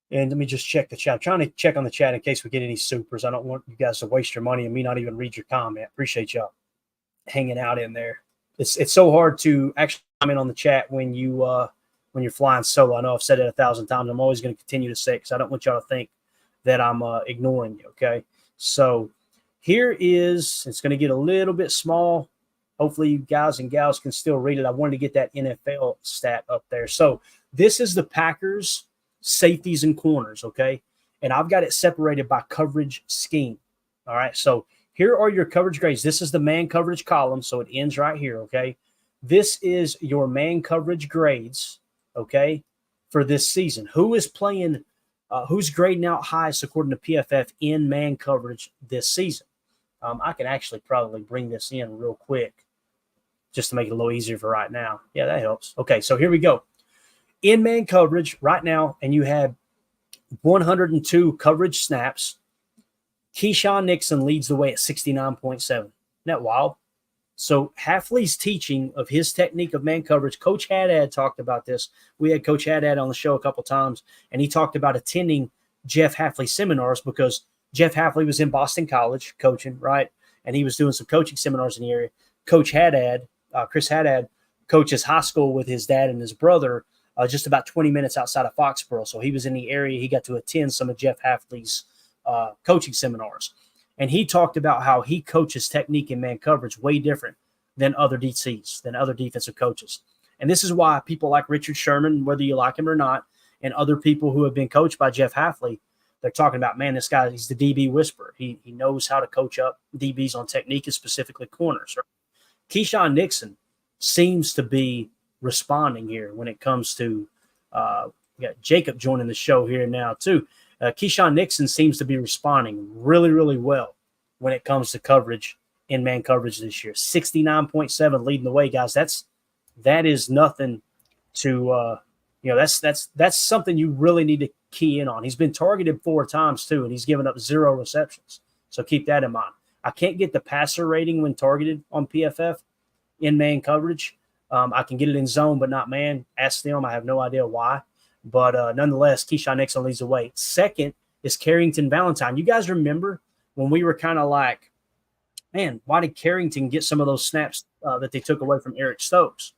And let me just check the chat. I'm trying to check on the chat in case we get any supers. I don't want you guys to waste your money and me not even read your comment. Appreciate y'all hanging out in there. It's so hard to actually comment on the chat when you're flying solo. I know I've said it 1,000 times. I'm always going to continue to say it because I don't want y'all to think that I'm ignoring you, okay? So here is – it's going to get a little bit small. Hopefully you guys and gals can still read it. I wanted to get that NFL stat up there. So this is the Packers' safeties and corners, okay? And I've got it separated by coverage scheme, all right? So here are your coverage grades. This is the man coverage column, so it ends right here, okay? This is your man coverage grades, okay, for this season. Who is playing who's grading out highest according to PFF in man coverage this season? I can actually probably bring this in real quick just to make it a little easier for right now. Yeah, that helps. Okay, so here we go. In man coverage right now, and you have 102 coverage snaps. Keyshawn Nixon leads the way at 69.7. Isn't that wild? So Hafley's teaching of his technique of man coverage, Coach Haddad talked about this. We had Coach Haddad on the show a couple times, and he talked about attending Jeff Hafley seminars because Jeff Hafley was in Boston College coaching, right? And he was doing some coaching seminars in the area. Coach Haddad, Chris Haddad, coaches high school with his dad and his brother just about 20 minutes outside of Foxborough. So he was in the area. He got to attend some of Jeff Hafley's coaching seminars. And he talked about how he coaches technique in man coverage way different than other DCs, than other defensive coaches. And this is why people like Richard Sherman, whether you like him or not, and other people who have been coached by Jeff Hafley, they're talking about, man, this guy, he's the DB whisperer. He knows how to coach up DBs on technique and specifically corners. Keyshawn Nixon seems to be responding here when it comes to we got Jacob joining the show here now too. Keyshawn Nixon seems to be responding really, really well when it comes to coverage in man coverage this year. 69.7 leading the way, guys. That is nothing to that's something you really need to key in on. He's been targeted 4 times too, and he's given up 0 receptions. So keep that in mind. I can't get the passer rating when targeted on PFF in man coverage. I can get it in zone, but not man. Ask them. I have no idea why. But nonetheless, Keyshawn Nixon leads the way. Second is Carrington Valentine. You guys remember when we were kind of like, man, why did Carrington get some of those snaps that they took away from Eric Stokes?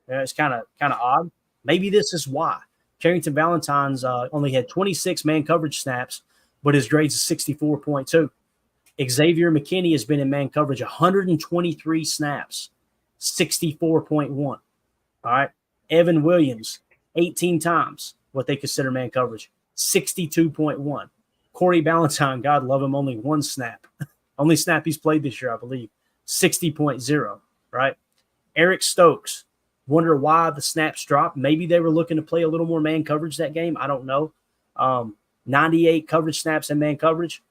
It's kind of odd. Maybe this is why. Carrington Valentine's only had 26 man coverage snaps, but his grades is 64.2. Xavier McKinney has been in man coverage 123 snaps, 64.1. All right. Evan Williams, 18 times what they consider man coverage, 62.1. Corey Ballantyne, God love him, only 1 snap. Only snap he's played this year, I believe, 60.0, right? Eric Stokes, wonder why the snaps dropped. Maybe they were looking to play a little more man coverage that game. I don't know. 98 coverage snaps in man coverage,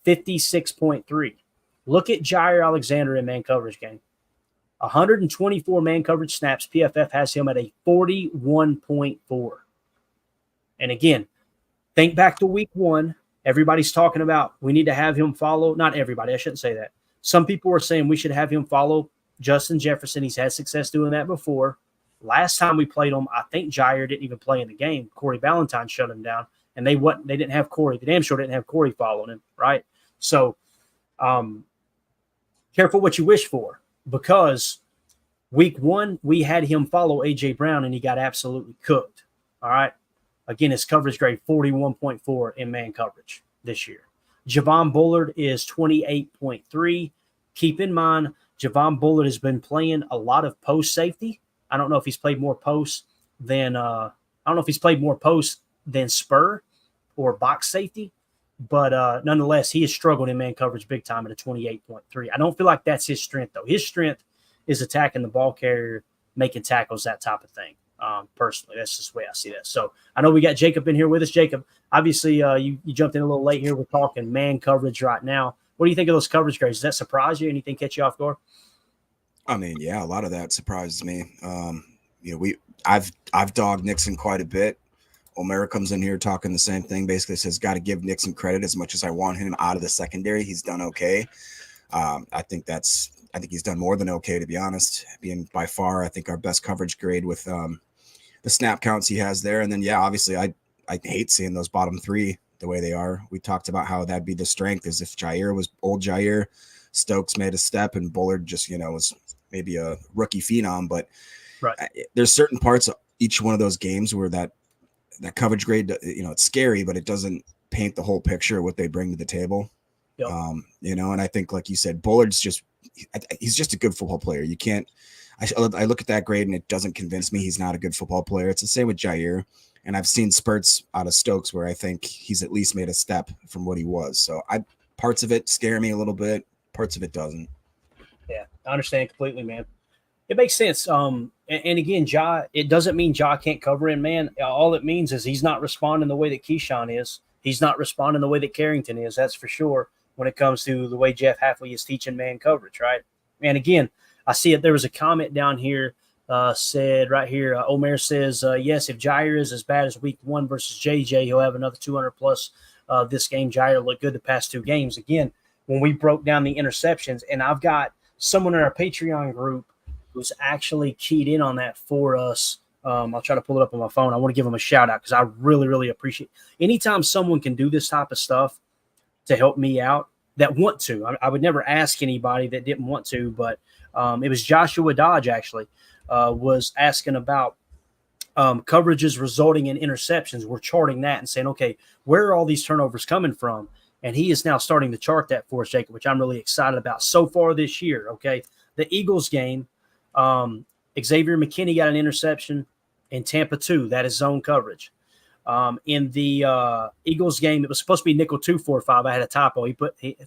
56.3. Look at Jair Alexander in man coverage game. 124 man coverage snaps. PFF has him at a 41.4. And again, think back to week 1. Everybody's talking about we need to have him follow. Not everybody. I shouldn't say that. Some people are saying we should have him follow Justin Jefferson. He's had success doing that before. Last time we played him, I think Jair didn't even play in the game. Corey Ballantyne shut him down, and they didn't have Corey. They damn sure didn't have Corey following him, right? So careful what you wish for, because week 1, we had him follow A.J. Brown, and he got absolutely cooked, all right? Again, his coverage grade 41.4 in man coverage this year. Javon Bullard is 28.3. Keep in mind, Javon Bullard has been playing a lot of post safety. I don't know if he's played more post than Spur or box safety, but nonetheless, he has struggled in man coverage big time at a 28.3. I don't feel like that's his strength, though. His strength is attacking the ball carrier, making tackles, that type of thing. Personally, that's just the way I see that. So I know we got Jacob in here with us. Jacob, obviously, you jumped in a little late here. We're talking man coverage right now. What do you think of those coverage grades? Does that surprise you? Anything catch you off guard? I mean, yeah, a lot of that surprises me. I've dogged Nixon quite a bit. O'Mara comes in here talking the same thing. Basically says, got to give Nixon credit as much as I want him out of the secondary. He's done okay. I think he's done more than okay, to be honest. Being by far, I think, our best coverage grade with the snap counts he has there. And then, yeah, obviously, I hate seeing those bottom 3 the way they are. We talked about how that'd be the strength, is if Jair was old Jair, Stokes made a step, and Bullard just, was maybe a rookie phenom. But right, there's certain parts of each one of those games where that coverage grade, it's scary, but it doesn't paint the whole picture of what they bring to the table. Yep. And I think, like you said, Bullard's he's just a good football player. You can't, I look at that grade and it doesn't convince me he's not a good football player. It's the same with Jair. And I've seen spurts out of Stokes where I think he's at least made a step from what he was. So parts of it scare me a little bit. Parts of it doesn't. Yeah, I understand completely, man. It makes sense. And again, it doesn't mean Ja can't cover in man. All it means is he's not responding the way that Keyshawn is. He's not responding the way that Carrington is. That's for sure. when it comes to the way Jeff Hafley is teaching man coverage, right? And again, I see it. There was a comment down here said right here, Omer says, yes, if Jair is as bad as week 1 versus JJ, he'll have another 200 plus this game. Jair looked good the past 2 games. Again, when we broke down the interceptions, and I've got someone in our Patreon group who's actually keyed in on that for us. I'll try to pull it up on my phone. I want to give them a shout out because I really, really appreciate it. Anytime someone can do this type of stuff to help me out that want to. I would never ask anybody that didn't want to, but it was Joshua Dodge actually was asking about coverages resulting in interceptions. We're charting that and saying, okay, where are all these turnovers coming from? And he is now starting to chart that for us, Jacob, which I'm really excited about so far this year. Okay, the Eagles game, Xavier McKinney got an interception in Tampa 2. That is zone coverage. In the Eagles game, it was supposed to be nickel 245. I had a typo.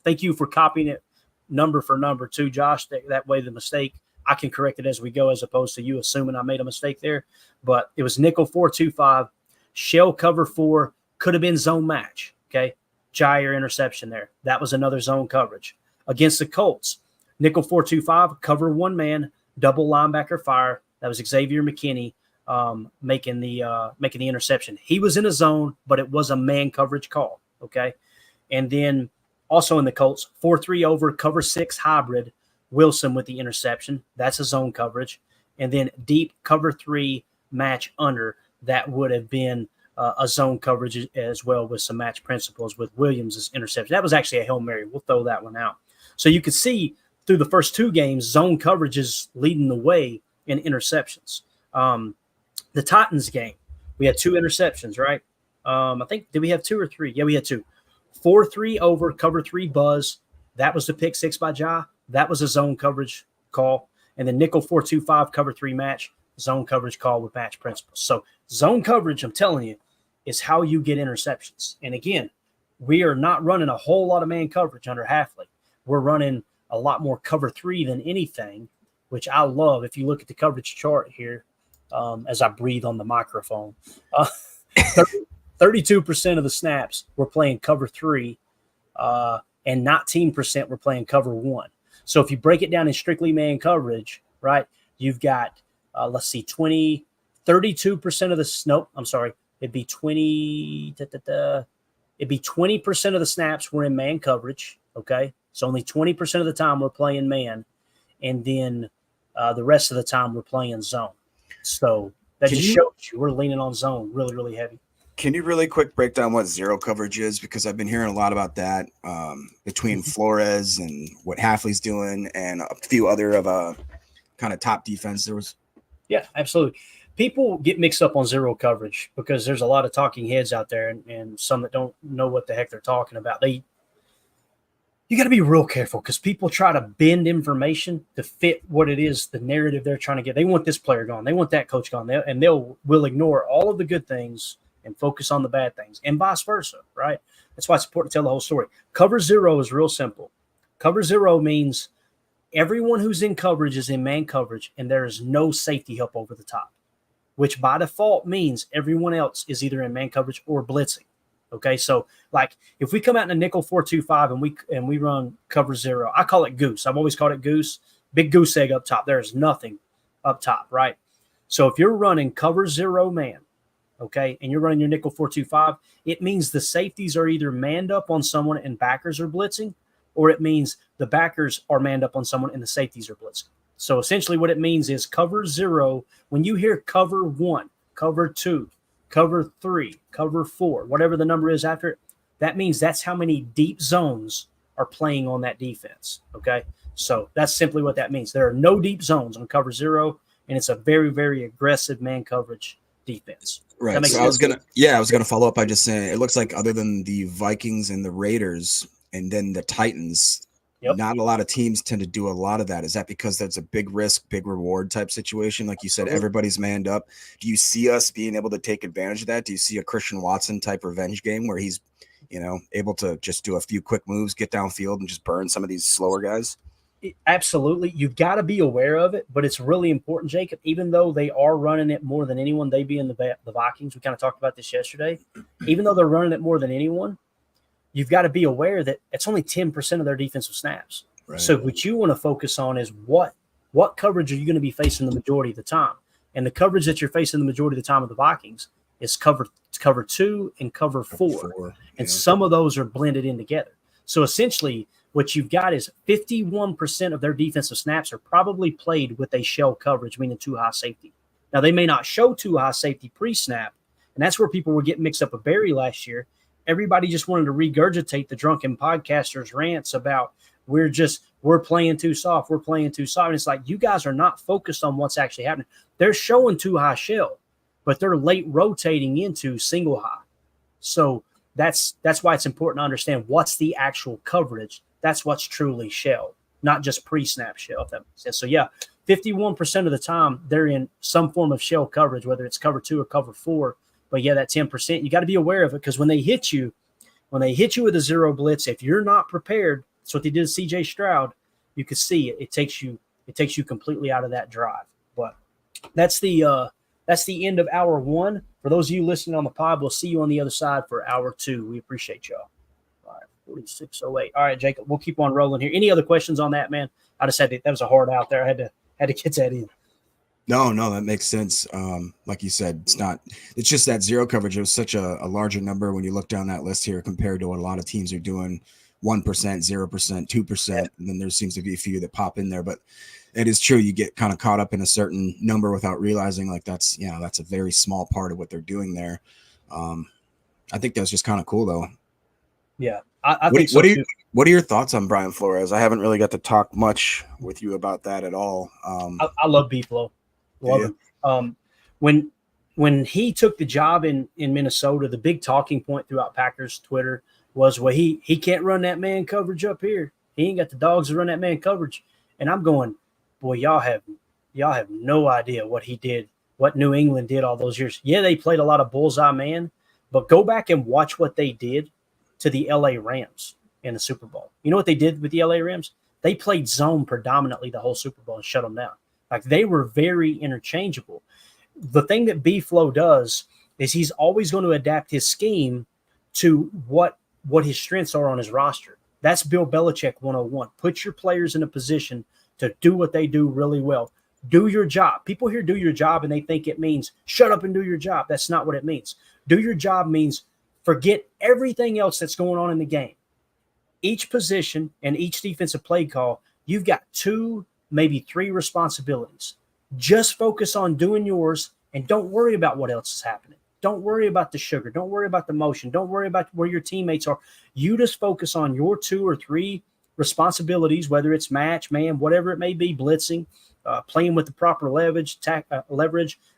Thank you for copying it number for number too, Josh. That way the mistake, I can correct it as we go as opposed to you assuming I made a mistake there. But it was nickel 425, shell cover 4, could have been zone match. Okay, Jair interception there. That was another zone coverage. Against the Colts, nickel 425, cover 1 man, double linebacker fire. That was Xavier McKinney. Making the interception. He was in a zone, but it was a man coverage call. Okay. And then also in the Colts, 4-3 over, cover 6 hybrid, Wilson with the interception. That's a zone coverage. And then deep cover 3 match under. That would have been a zone coverage as well with some match principles with Williams' interception. That was actually a Hail Mary. We'll throw that one out. So you could see through the first 2 games, zone coverage is leading the way in interceptions. The Titans game, we had 2 interceptions, right? I think, did we have 2 or 3? Yeah, we had 2. 4-3 over, cover 3 buzz. That was the pick 6 by Ja. That was a zone coverage call. And then nickel 4-2-5, cover 3 match, zone coverage call with match principles. So zone coverage, I'm telling you, is how you get interceptions. And again, we are not running a whole lot of man coverage under Hafley. We're running a lot more cover 3 than anything, which I love. If you look at the coverage chart here, as I breathe on the microphone, 32% of the snaps we're playing cover 3, and 19% we're playing cover 1. So if you break it down in strictly man coverage, right, you've got, 32% of the, nope, I'm sorry, it'd be 20% of the snaps we're in man coverage, okay? So only 20% of the time we're playing man, and then the rest of the time we're playing zone. So that just shows you we're leaning on zone really, really heavy. Can you really quick break down what zero coverage is? Because I've been hearing a lot about that between Flores and what Hafley's doing and a few other of kind of top defense. Yeah, absolutely. People get mixed up on zero coverage because there's a lot of talking heads out there and some that don't know what the heck they're talking about. You got to be real careful because people try to bend information to fit what it is, the narrative they're trying to get. They want this player gone. They want that coach gone. Will ignore all of the good things and focus on the bad things and vice versa, right? That's why it's important to tell the whole story. Cover 0 is real simple. Cover 0 means everyone who's in coverage is in man coverage and there is no safety help over the top, which by default means everyone else is either in man coverage or blitzing. Okay, so like if we come out in a nickel 4-2-5 and we run cover 0, I call it goose. I've always called it goose. Big goose egg up top. There's nothing up top, right? So if you're running cover 0 man, okay, and you're running your nickel 4-2-5, it means the safeties are either manned up on someone and backers are blitzing, or it means the backers are manned up on someone and the safeties are blitzing. So essentially what it means is cover 0, when you hear cover 1, cover 2, cover 3, cover 4, whatever the number is after it, that means that's how many deep zones are playing on that defense, okay? So that's simply what that means. There are no deep zones on cover 0, and it's a very, very aggressive man coverage defense. Right. So I was gonna follow up by just saying it looks like other than the Vikings and the Raiders and then the Titans, not a lot of teams tend to do a lot of that. Is that because that's a big risk, big reward type situation? Like you said, everybody's manned up. Do you see us being able to take advantage of that? Do you see a Christian Watson type revenge game where he's, able to just do a few quick moves, get downfield, and just burn some of these slower guys? Absolutely. You've got to be aware of it, but it's really important, Jacob, even though they are running it more than anyone, they being the Vikings, we kind of talked about this yesterday, even though they're running it more than anyone, you've got to be aware that it's only 10% of their defensive snaps. Right. So what you want to focus on is what coverage are you going to be facing the majority of the time? And the coverage that you're facing the majority of the time of the Vikings is cover 2 and cover 4. And some of those are blended in together. So essentially what you've got is 51% of their defensive snaps are probably played with a shell coverage, meaning 2 high safety. Now, they may not show 2 high safety pre-snap, and that's where people were getting mixed up with Barry last year. Everybody just wanted to regurgitate the drunken podcasters' rants about we're playing too soft, we're playing too soft. And it's like, you guys are not focused on what's actually happening. They're showing 2 high shell, but they're late rotating into single high. So that's why it's important to understand what's the actual coverage. That's what's truly shell, not just pre-snap shell, if that makes sense. So, yeah, 51% of the time they're in some form of shell coverage, whether it's cover 2 or cover 4. But, yeah, that 10%, you got to be aware of it, because when they hit you with a zero blitz, if you're not prepared, that's what they did to C.J. Stroud, you can see it takes you completely out of that drive. But that's the end of hour 1. For those of you listening on the pod, we'll see you on the other side for hour 2. We appreciate y'all. All right, 4608. All right, Jacob, we'll keep on rolling here. Any other questions on that, man? I just had that was a hard out there. I had to get that in. No, that makes sense. Like you said, it's just that zero coverage. It was such a larger number when you look down that list here compared to what a lot of teams are doing. 1%, 0%, 2%, and then there seems to be a few that pop in there. But it is true, you get kind of caught up in a certain number without realizing like that's a very small part of what they're doing there. I think that's just kind of cool though. Yeah, I think so too. What are your thoughts on Brian Flores? I haven't really got to talk much with you about that at all. I love B-Flow. Love him. When he took the job in Minnesota, the big talking point throughout Packers Twitter was, well, he can't run that man coverage up here. He ain't got the dogs to run that man coverage. And I'm going, boy, y'all have no idea what he did, what New England did all those years. Yeah, they played a lot of bullseye man, but go back and watch what they did to the LA Rams in the Super Bowl. You know what they did with the LA Rams? They played zone predominantly the whole Super Bowl and shut them down. Like, they were very interchangeable. The thing that B-Flow does is he's always going to adapt his scheme to what his strengths are on his roster. That's Bill Belichick 101. Put your players in a position to do what they do really well. Do your job. People hear do your job and they think it means shut up and do your job. That's not what it means. Do your job means forget everything else that's going on in the game. Each position and each defensive play call, you've got 2, maybe 3 responsibilities. Just focus on doing yours and don't worry about what else is happening. Don't worry about the sugar. Don't worry about the motion. Don't worry about where your teammates are. You just focus on your 2 or 3 responsibilities, whether it's match, man, whatever it may be, blitzing, playing with the proper leverage,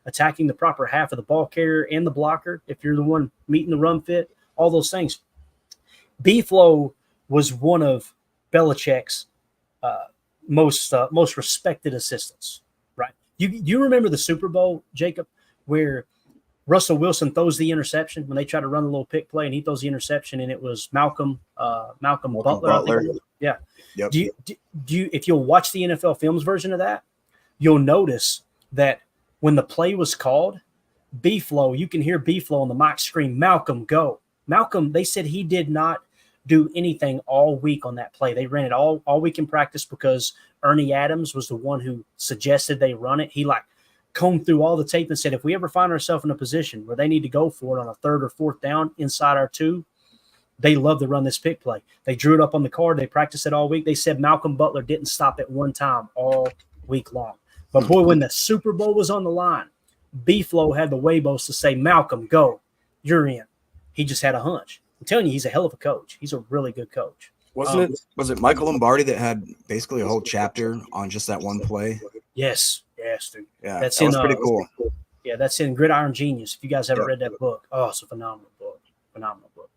attacking the proper half of the ball carrier and the blocker if you're the one meeting the run fit, all those things. B-Flow was one of Belichick's most respected assistants, right? You remember the Super Bowl, Jacob, where Russell Wilson throws the interception when they try to run a little pick play, and he throws the interception, and it was Malcolm Butler. I think. Yeah. Yep. Do you if you'll watch the NFL Films version of that, you'll notice that when the play was called, B-Flow, you can hear B-Flow on the mic scream, "Malcolm, go!" Malcolm, they said he did not do anything all week on that play. They ran it all week in practice because Ernie Adams was the one who suggested they run it. He combed through all the tape and said, if we ever find ourselves in a position where they need to go for it on a 3rd or 4th down inside our 2, they love to run this pick play. They drew it up on the card. They practiced it all week. They said Malcolm Butler didn't stop at one time all week long. But, boy, when the Super Bowl was on the line, B-Flow had the huevos to say, Malcolm, go. You're in. He just had a hunch. I'm telling you, he's a hell of a coach. He's a really good coach. Was it Michael Lombardi that had basically a whole chapter on just that one play? Yes, dude. Yeah, that was pretty cool. Yeah, that's in Gridiron Genius. If you guys haven't read that book, it's a phenomenal book.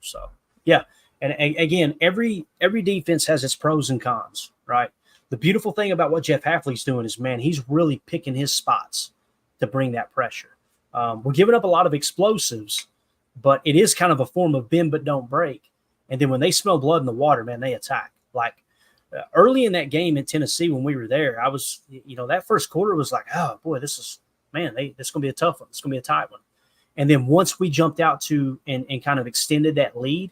So, yeah, and again, every defense has its pros and cons, right? The beautiful thing about what Jeff Hafley's doing is, man, he's really picking his spots to bring that pressure. We're giving up a lot of explosives, but it is kind of a form of bend but don't break. And then when they smell blood in the water, man, they attack. Like early in that game in Tennessee when we were there, I was, that first quarter was like, oh, boy, this is going to be a tough one. It's going to be a tight one. And then once we jumped out to and kind of extended that lead,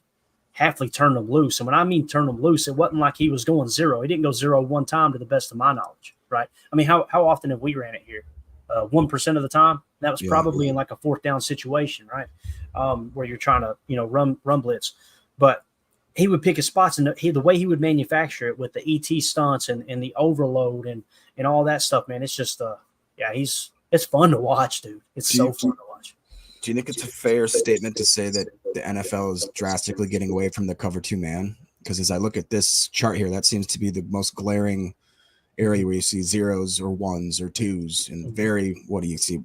Hafley turned them loose. And when I mean turn them loose, it wasn't like he was going zero. He didn't go zero one time to the best of my knowledge, right? I mean, how often have we ran it here? 1% of the time. That was probably in like a fourth down situation, right? Where you're trying to, run blitz. But he would pick his spots, and the way he would manufacture it with the ET stunts and the overload and all that stuff, man, it's just, it's fun to watch, dude. It's so fun to watch. Do you think it's a fair statement to say that the NFL is drastically getting away from the cover 2 man? Because as I look at this chart here, that seems to be the most glaring area where you see zeros or ones or twos, and what do you see?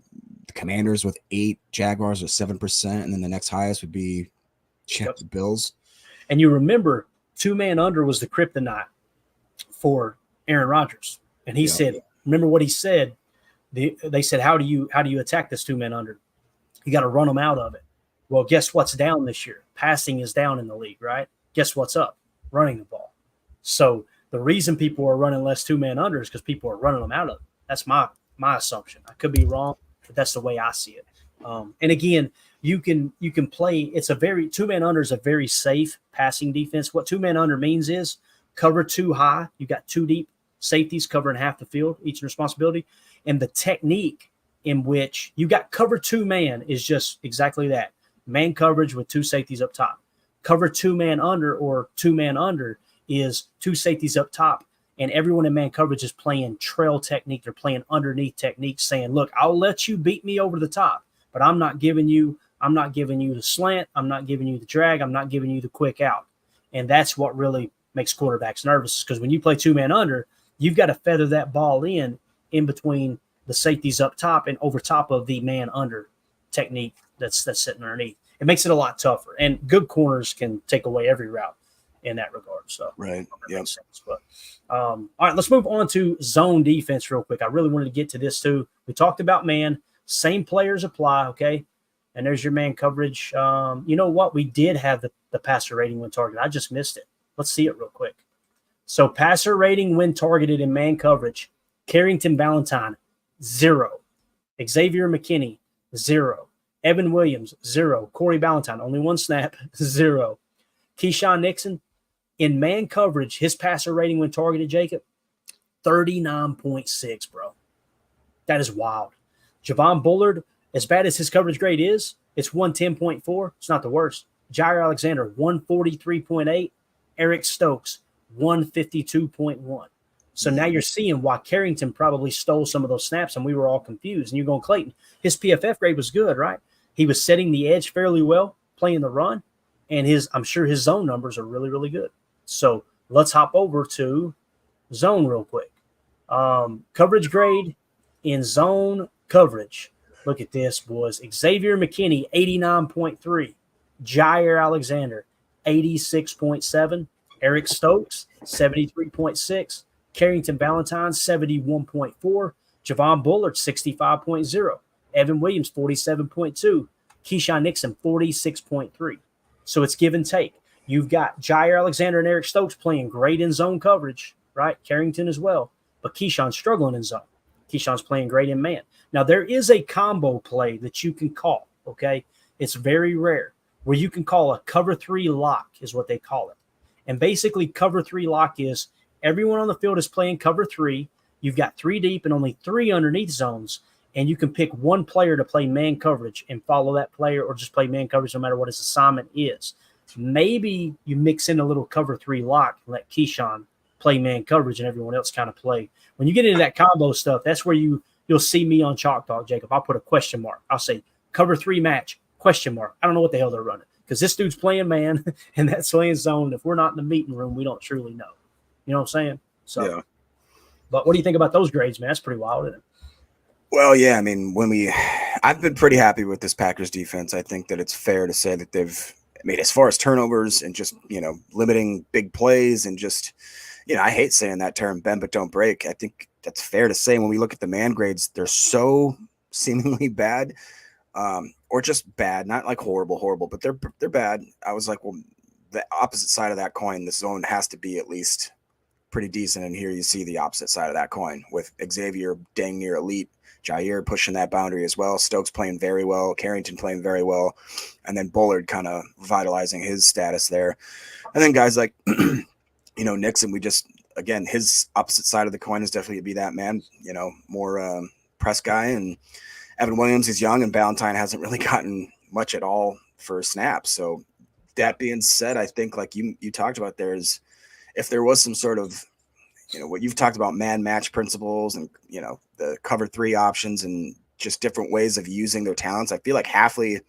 The Commanders with 8, Jaguars with 7%, and then the next highest would be the Bills. And you remember 2-man under was the kryptonite for Aaron Rodgers, and he said, remember what he said? They said, how do you attack this 2-man under? You got to run them out of it. Well, guess what's down this year? Passing is down in the league, right? Guess what's up? Running the ball. So the reason people are running less 2-man under is because people are running them out of it. That's my assumption. I could be wrong, but that's the way I see it. And again, you can play. It's a 2-man under is a very safe passing defense. What 2-man under means is cover 2 high. You got 2 deep safeties covering half the field, each responsibility, and the technique in which you got cover 2 man is just exactly that. Man coverage with 2 safeties up top. Cover 2-man under or 2-man under is 2 safeties up top, and everyone in man coverage is playing trail technique. They're playing underneath technique, saying, look, I'll let you beat me over the top, but I'm not giving you the slant. I'm not giving you the drag. I'm not giving you the quick out. And that's what really makes quarterbacks nervous, because when you play 2-man under, you've got to feather that ball in between the safeties up top and over top of the man under technique that's sitting underneath. It makes it a lot tougher, and good corners can take away every route in that regard. So right, yeah. But all right, let's move on to zone defense real quick. I really wanted to get to this too. We talked about man, same players apply, okay? And there's your man coverage. You know what? We did have the passer rating when targeted. I just missed it. Let's see it real quick. So passer rating when targeted in man coverage: Carrington Valentine, 0. Xavier McKinney, 0. Evan Williams, 0. Corey Ballantyne, only 1 snap, 0. Keyshawn Nixon, in man coverage, his passer rating when targeted, Jacob, 39.6, bro. That is wild. Javon Bullard, as bad as his coverage grade is, it's 110.4. It's not the worst. Jair Alexander, 143.8. Eric Stokes, 152.1. So now you're seeing why Carrington probably stole some of those snaps, and we were all confused. And you're going, Clayton, his PFF grade was good, right? He was setting the edge fairly well, playing the run, and I'm sure his zone numbers are really, really good. So let's hop over to zone real quick. Coverage grade in zone coverage. Look at this, boys. Xavier McKinney, 89.3. Jair Alexander, 86.7. Eric Stokes, 73.6. Carrington Valentine, 71.4. Javon Bullard, 65.0. Evan Williams, 47.2. Keyshawn Nixon, 46.3. So it's give and take. You've got Jair Alexander and Eric Stokes playing great in zone coverage, right? Carrington as well. But Keyshawn's struggling in zone. Keyshawn's playing great in man. Now, there is a combo play that you can call, okay? It's very rare, where you can call a cover 3 lock is what they call it. And basically, cover 3 lock is everyone on the field is playing cover 3. You've got 3 deep and only 3 underneath zones, and you can pick one player to play man coverage and follow that player, or just play man coverage no matter what his assignment is. Maybe you mix in a little cover 3 lock and let Keyshawn play man coverage and everyone else kind of play. When you get into that combo stuff, that's where you'll see me on Chalk Talk, Jacob. I'll put a question mark. I'll say cover 3 match, question mark. I don't know what the hell they're running, because this dude's playing man and that's playing zone. If we're not in the meeting room, we don't truly know. You know what I'm saying? So, yeah. But what do you think about those grades, man? That's pretty wild, isn't it? Well, yeah. I mean, I've been pretty happy with this Packers defense. I think that it's fair to say that they've made, as far as turnovers and just, limiting big plays and just, I hate saying that term, bend but don't break. I think that's fair to say. When we look at the man grades, they're so seemingly bad, or just bad, not like horrible, but they're bad. I was like, well, the opposite side of that coin, the zone has to be at least pretty decent. And here you see the opposite side of that coin with Xavier dang near elite, Jair pushing that boundary as well, Stokes playing very well, Carrington playing very well, and then Bullard kind of vitalizing his status there. And then guys like, Nixon, again, his opposite side of the coin is definitely to be that man, more press guy. And Evan Williams is young, and Ballantyne hasn't really gotten much at all for snaps. So that being said, I think like you talked about, if there was some sort of, what you've talked about, man match principles and, the cover 3 options and just different ways of using their talents. I feel like Hafley,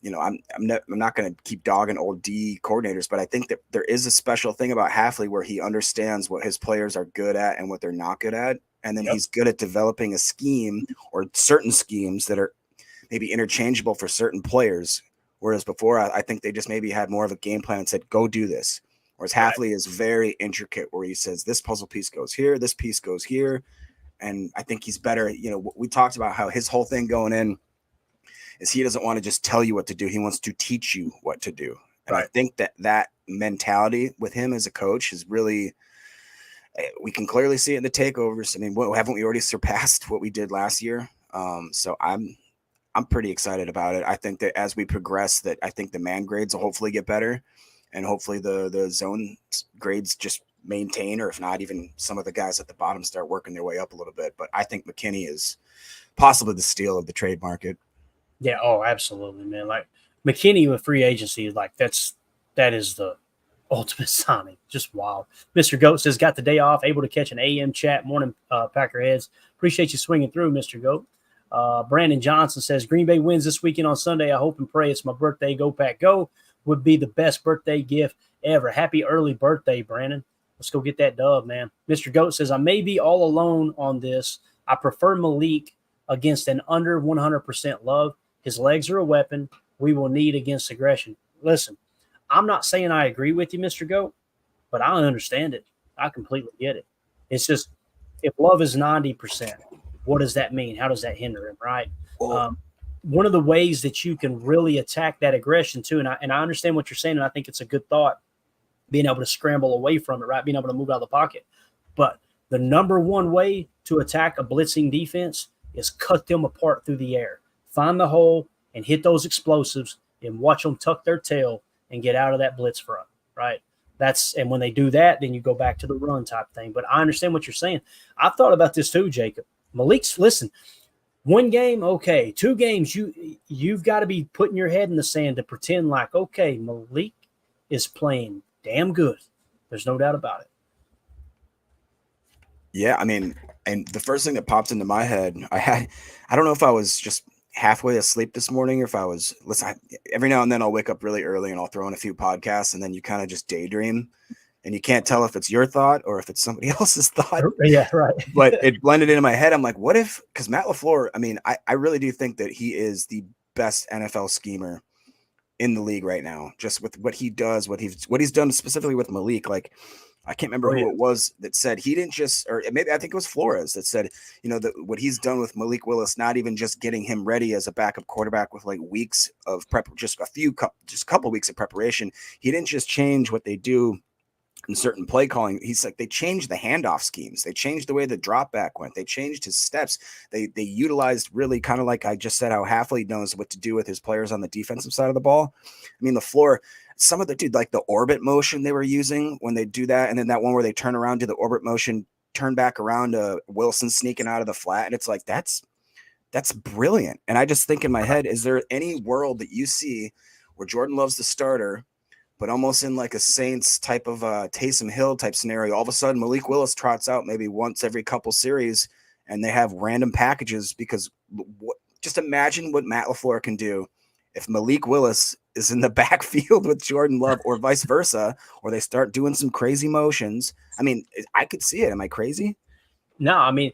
I'm not going to keep dogging old D coordinators, but I think that there is a special thing about Hafley where he understands what his players are good at and what they're not good at. And then he's good at developing a scheme or certain schemes that are maybe interchangeable for certain players. Whereas before, I think they just maybe had more of a game plan and said, go do this. Whereas Hafley is very intricate where he says this puzzle piece goes here, this piece goes here. And I think he's better. We talked about how his whole thing going in is he doesn't want to just tell you what to do. He wants to teach you what to do. And I think that mentality with him as a coach is really, we can clearly see it in the takeovers. I mean, haven't we already surpassed what we did last year? So I'm pretty excited about it. I think that as we progress, I think the man grades will hopefully get better, and hopefully the zone grades just maintain, or if not, even some of the guys at the bottom start working their way up a little bit. But I think McKinney is possibly the steal of the trade market. Yeah. Oh, absolutely, man. Like McKinney with free agency, like that is the ultimate signing. Just wild. Mr. Goat says, got the day off, able to catch an AM chat. Morning, Packerheads. Appreciate you swinging through, Mr. Goat. Brandon Johnson says, Green Bay wins this weekend on Sunday. I hope and pray it's my birthday. Go Pack Go would be the best birthday gift ever. Happy early birthday, Brandon. Let's go get that dub, man. Mr. Goat says, I may be all alone on this. I prefer Malik against an under 100% love. His legs are a weapon we will need against aggression. Listen, I'm not saying I agree with you, Mr. Goat, but I understand it. I completely get it. It's just, if love is 90%, what does that mean? How does that hinder him, right? One of the ways that you can really attack that aggression too, and I understand what you're saying, and I think it's a good thought, being able to scramble away from it, right? Being able to move out of the pocket. But the number one way to attack a blitzing defense is cut them apart through the air. Find the hole and hit those explosives and watch them tuck their tail and get out of that blitz front, right? And when they do that, then you go back to the run type thing. But I understand what you're saying. I've thought about this too, Jacob. Listen, one game, okay. 2 games, you've got to be putting your head in the sand to pretend like, okay, Malik is playing damn good. There's no doubt about it. Yeah, I mean, and the first thing that popped into my head, I don't know if I was just halfway asleep this morning or if I was, listen, every now and then I'll wake up really early and I'll throw in a few podcasts, and then you kind of just daydream and you can't tell if it's your thought or if it's somebody else's thought. Yeah, right. But it blended into my head. I'm like, what if, because Matt LaFleur, I mean, I really do think that he is the best NFL schemer in the league right now, just with what he does, what he's done specifically with Malik. Like, I can't remember who it was that said he didn't just, or maybe I think it was Flores that said, what he's done with Malik Willis, not even just getting him ready as a backup quarterback with like weeks of prep, just a couple weeks of preparation. He didn't just change what they do in certain play calling. He's like, they changed the handoff schemes. They changed the way the drop back went. They changed his steps. They utilized, really kind of like I just said, how Hafley knows what to do with his players on the defensive side of the ball. I mean, LaFleur, some of the like the orbit motion they were using when they do that. And then that one where they turn around, do the orbit motion, turn back around to Wilson sneaking out of the flat. And it's like, that's brilliant. And I just think in my head, is there any world that you see where Jordan Love's the starter, but almost in like a Saints type of Taysom Hill type scenario, all of a sudden Malik Willis trots out maybe once every couple series and they have random packages? Because just imagine what Matt LaFleur can do if Malik Willis is in the backfield with Jordan Love, or vice versa, or they start doing some crazy motions. I mean, I could see it. Am I crazy? No, I mean,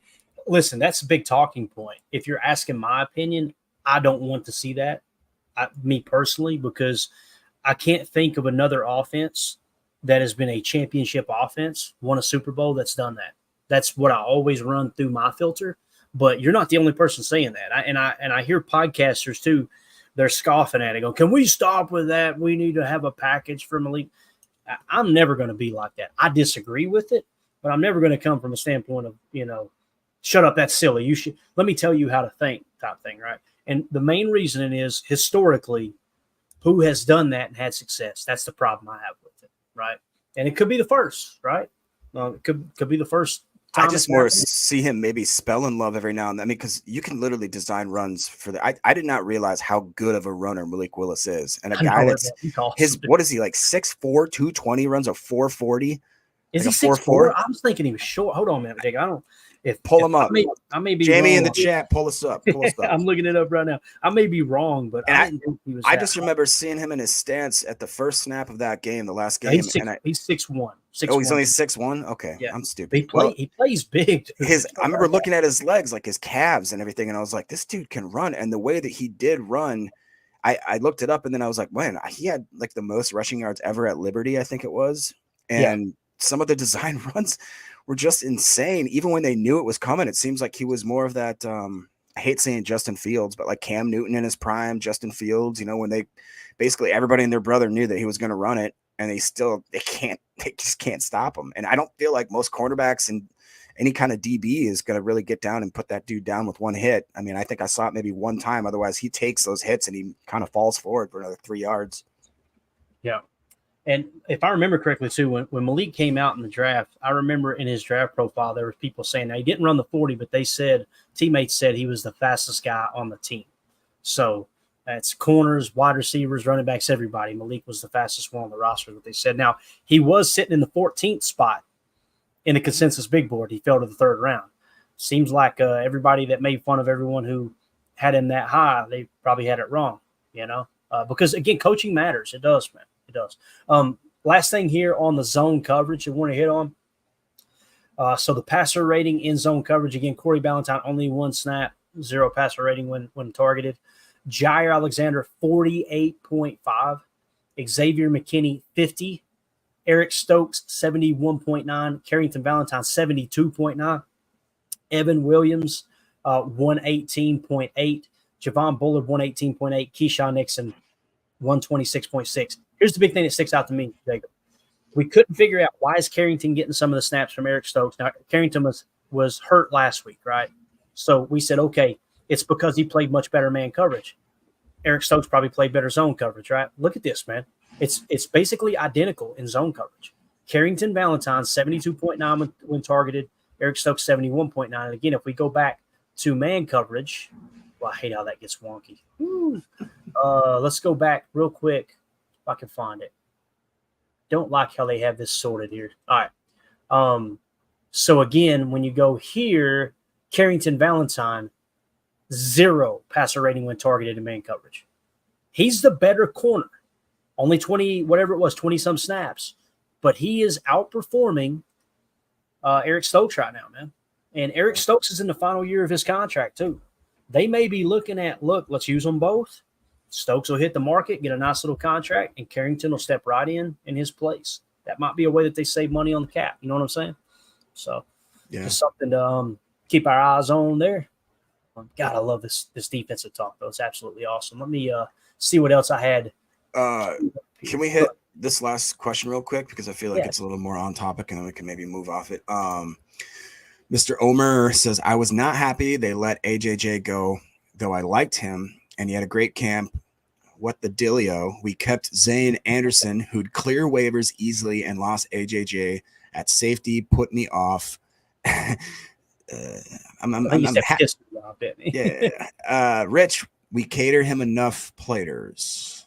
listen, that's a big talking point. If you're asking my opinion, I don't want to see that, me personally, because I can't think of another offense that has been a championship offense, won a Super Bowl, that's done that. That's what I always run through my filter. But you're not the only person saying that. I hear podcasters too. They're scoffing at it. Go, can we stop with that? We need to have a package for Malik. I'm never going to be like that. I disagree with it, but I'm never going to come from a standpoint of, shut up, that's silly. You should let me tell you how to think type thing, right? And the main reason is historically, who has done that and had success? That's the problem I have with it, right? And it could be the first, right? It could be the first time. I just more see him maybe spelling love every now and then. I mean, because you can literally design runs for the. I did not realize how good of a runner Malik Willis is, and a guy that's what is he like 6'4", 220, runs a 440. Is he 6'4"? I was thinking he was short. Hold on a minute, Jake. I don't. Pull him up. I may be Jamie wrong. In the chat. Pull us up. I'm looking it up right now. I may be wrong, but I didn't think he was. I just remember seeing him in his stance at the first snap of that game, the last game. He's 6'1". Oh, he's only 6'1"? Okay, yeah. I'm stupid. He plays big. I remember looking at his legs, like his calves and everything, and I was like, this dude can run. And the way that he did run, I looked it up, and then I was like, man, he had like the most rushing yards ever at Liberty, I think it was. And some of the design runs were just insane. Even when they knew it was coming, it seems like he was more of that. I hate saying Justin Fields, but like Cam Newton in his prime, Justin Fields, when they basically everybody and their brother knew that he was going to run it, and they just can't stop him. And I don't feel like most cornerbacks and any kind of DB is going to really get down and put that dude down with one hit. I mean, I think I saw it maybe one time. Otherwise, he takes those hits and he kind of falls forward for another 3 yards. Yeah. And if I remember correctly, too, when Malik came out in the draft, I remember in his draft profile, there were people saying, now he didn't run the 40, but teammates said he was the fastest guy on the team. So that's corners, wide receivers, running backs, everybody. Malik was the fastest one on the roster, what they said. Now, he was sitting in the 14th spot in the consensus big board. He fell to the 3rd round. Seems like everybody that made fun of everyone who had him that high, they probably had it wrong, because, again, coaching matters. It does, man. It does. Last thing here on the zone coverage you want to hit on. So the passer rating in zone coverage, again, Corey Ballantyne, only 1 snap, 0 passer rating when targeted. Jair Alexander, 48.5. Xavier McKinney, 50. Eric Stokes, 71.9. Carrington Valentine, 72.9. Evan Williams, 118.8. Javon Bullard, 118.8. Keyshawn Nixon, 126.6. Here's the big thing that sticks out to me, Jacob. We couldn't figure out why is Carrington getting some of the snaps from Eric Stokes. Now, Carrington was hurt last week, right? So we said, okay, it's because he played much better man coverage. Eric Stokes probably played better zone coverage, right? Look at this, man. It's basically identical in zone coverage. Carrington Valentine, 72.9 when targeted. Eric Stokes, 71.9. And again, if we go back to man coverage, well, I hate how that gets wonky. Let's go back real quick if I can find it. Don't like how they have this sorted here. All right. So again, when you go here, Carrington Valentine, 0 passer rating when targeted in man coverage. He's the better corner. Only 20, whatever it was, 20-some snaps. But he is outperforming Eric Stokes right now, man. And Eric Stokes is in the final year of his contract, too. They may be looking at, let's use them both. Stokes will hit the market, get a nice little contract, and Carrington will step right in his place. That might be a way that they save money on the cap. You know what I'm saying? So, just something to keep our eyes on there. God, I love this defensive talk, though. It's absolutely awesome. Let me see what else I had. Can we hit this last question real quick? Because I feel like it's a little more on topic, and then we can maybe move off it. Mr. Omer says, I was not happy they let AJJ go, though I liked him, and he had a great camp. What the dealio? We kept Zane Anderson, who'd clear waivers easily, and lost AJJ at safety, put me off. Rich, we cater him enough players.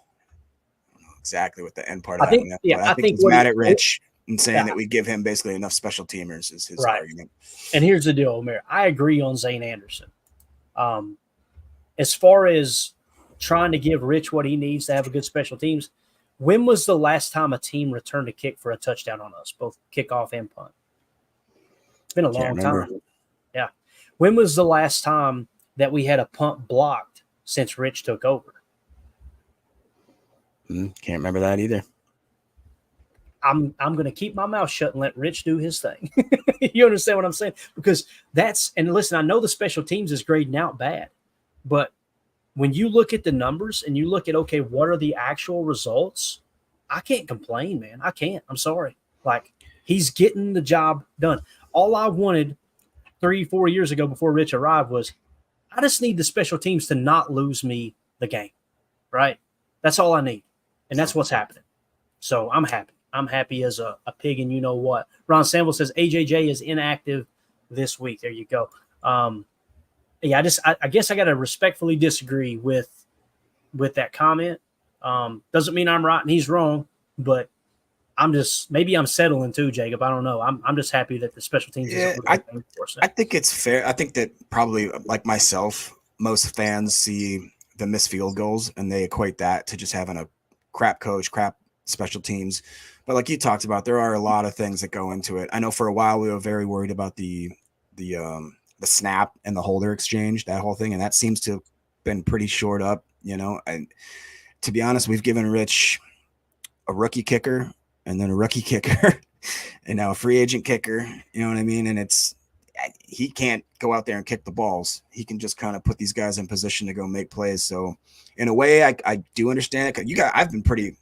I don't know exactly what the end part of that meant, but I think he's mad at Rich and saying that we give him basically enough special teamers is his argument. And here's the deal, Omer. I agree on Zane Anderson. As far as trying to give Rich what he needs to have a good special teams, when was the last time a team returned a kick for a touchdown on us, both kickoff and punt? It's been a long time. Yeah. When was the last time that we had a punt blocked since Rich took over? Can't remember that either. I'm going to keep my mouth shut and let Rich do his thing. You understand what I'm saying? Because and listen, I know the special teams is grading out bad, but when you look at the numbers and you look at, okay, what are the actual results? I can't complain, man. I can't. I'm sorry. Like, he's getting the job done. All I wanted 3-4 years ago before Rich arrived was I just need the special teams to not lose me the game, right? That's all I need. And that's what's happening. So I'm happy. I'm happy as a pig, and you know what? Ron Sample says AJJ is inactive this week. There you go. Yeah, I guess I got to respectfully disagree with that comment. Doesn't mean I'm right and he's wrong, but maybe I'm settling too, Jacob. I don't know. I'm just happy that the special teams. Yeah, I think it's fair. I think that probably, like myself, most fans see the missed field goals and they equate that to just having a crap coach, crap special teams. But like you talked about, there are a lot of things that go into it. I know for a while we were very worried about the snap and the holder exchange, that whole thing, and that seems to have been pretty shored up. And to be honest, we've given Rich a rookie kicker and then a rookie kicker and now a free agent kicker. You know what I mean? And he can't go out there and kick the balls. He can just kind of put these guys in position to go make plays. So in a way, I do understand it. I've been pretty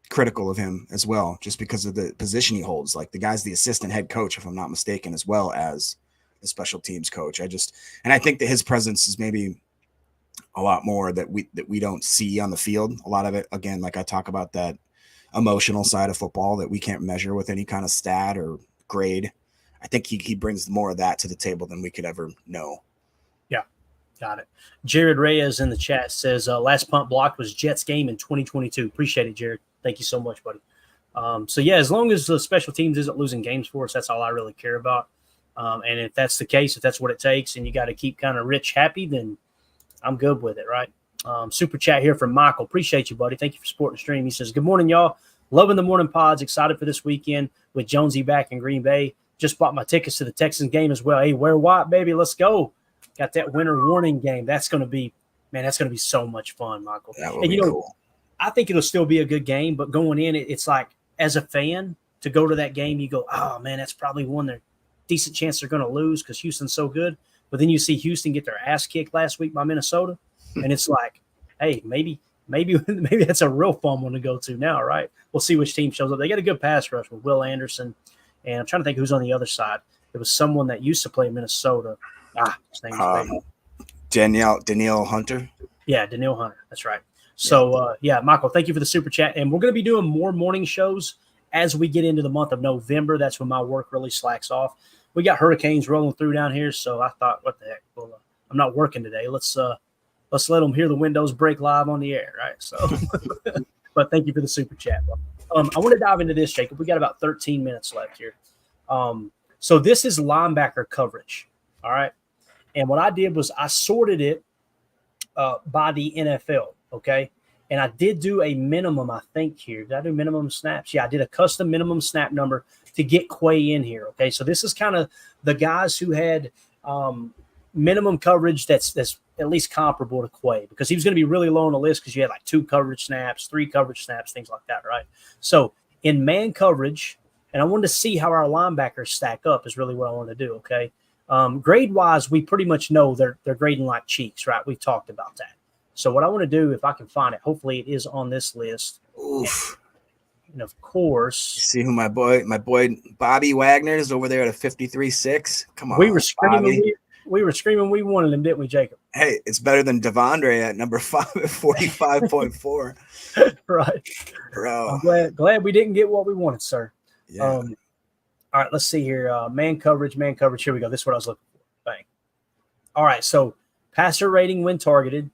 critical of him as well, just because of the position he holds. Like, the guy's the assistant head coach, if I'm not mistaken, as well as the special teams coach. I think that his presence is maybe a lot more that we don't see on the field. A lot of it, again, like I talk about, that emotional side of football that we can't measure with any kind of stat or grade. I think he brings more of that to the table than we could ever know. Yeah, got it. Jared Reyes in the chat says last punt blocked was Jets game in 2022. Appreciate it, Jared. Thank you so much, buddy. So yeah, as long as the special teams isn't losing games for us, that's all I really care about. And if that's the case, if that's what it takes, and you got to keep kind of Rich happy, then I'm good with it, right? Super chat here from Michael. Appreciate you, buddy. Thank you for supporting the stream. He says, good morning, y'all. Loving the morning pods. Excited for this weekend with Jonesy back in Green Bay. Just bought my tickets to the Texans game as well. Hey, wear white, baby. Let's go. Got that winter warning game. That's going to be so much fun, Michael. That will be cool. I think it'll still be a good game, but going in, it's like, as a fan, to go to that game, you go, oh, man, that's probably one they're decent chance they're going to lose because Houston's so good. But then you see Houston get their ass kicked last week by Minnesota, and it's like, hey, maybe that's a real fun one to go to now, right? We'll see which team shows up. They got a good pass rush with Will Anderson, and I'm trying to think who's on the other side. It was someone that used to play Minnesota. His name is Danielle Hunter. Yeah, Danielle Hunter. That's right. So, Michael, thank you for the super chat. And we're going to be doing more morning shows as we get into the month of November. That's when my work really slacks off. We got hurricanes rolling through down here, so I thought, what the heck? Well, I'm not working today. Let's let them hear the windows break live on the air, right? So, but thank you for the super chat. I want to dive into this, Jacob. We got about 13 minutes left here. So this is linebacker coverage, all right? And what I did was I sorted it by the NFL. Okay. And I did do a minimum, I think, here. Did I do minimum snaps? Yeah, I did a custom minimum snap number to get Quay in here. Okay. So this is kind of the guys who had minimum coverage that's at least comparable to Quay, because he was going to be really low on the list because you had like 2 coverage snaps, 3 coverage snaps, things like that. Right. So in man coverage, and I wanted to see how our linebackers stack up is really what I want to do. Okay. Grade wise, we pretty much know they're grading like cheeks, right? We've talked about that. So what I want to do, if I can find it, hopefully it is on this list. Oof. And of course, you see who my boy Bobby Wagner is over there at a 53.6. Come on, we were screaming, we wanted him, didn't we, Jacob? Hey, it's better than Devondre at number 5 at 45.4. Right, bro. I'm glad we didn't get what we wanted, sir. Yeah. All right, let's see here. Man coverage. Here we go. This is what I was looking for. Bang. All right, so passer rating when targeted.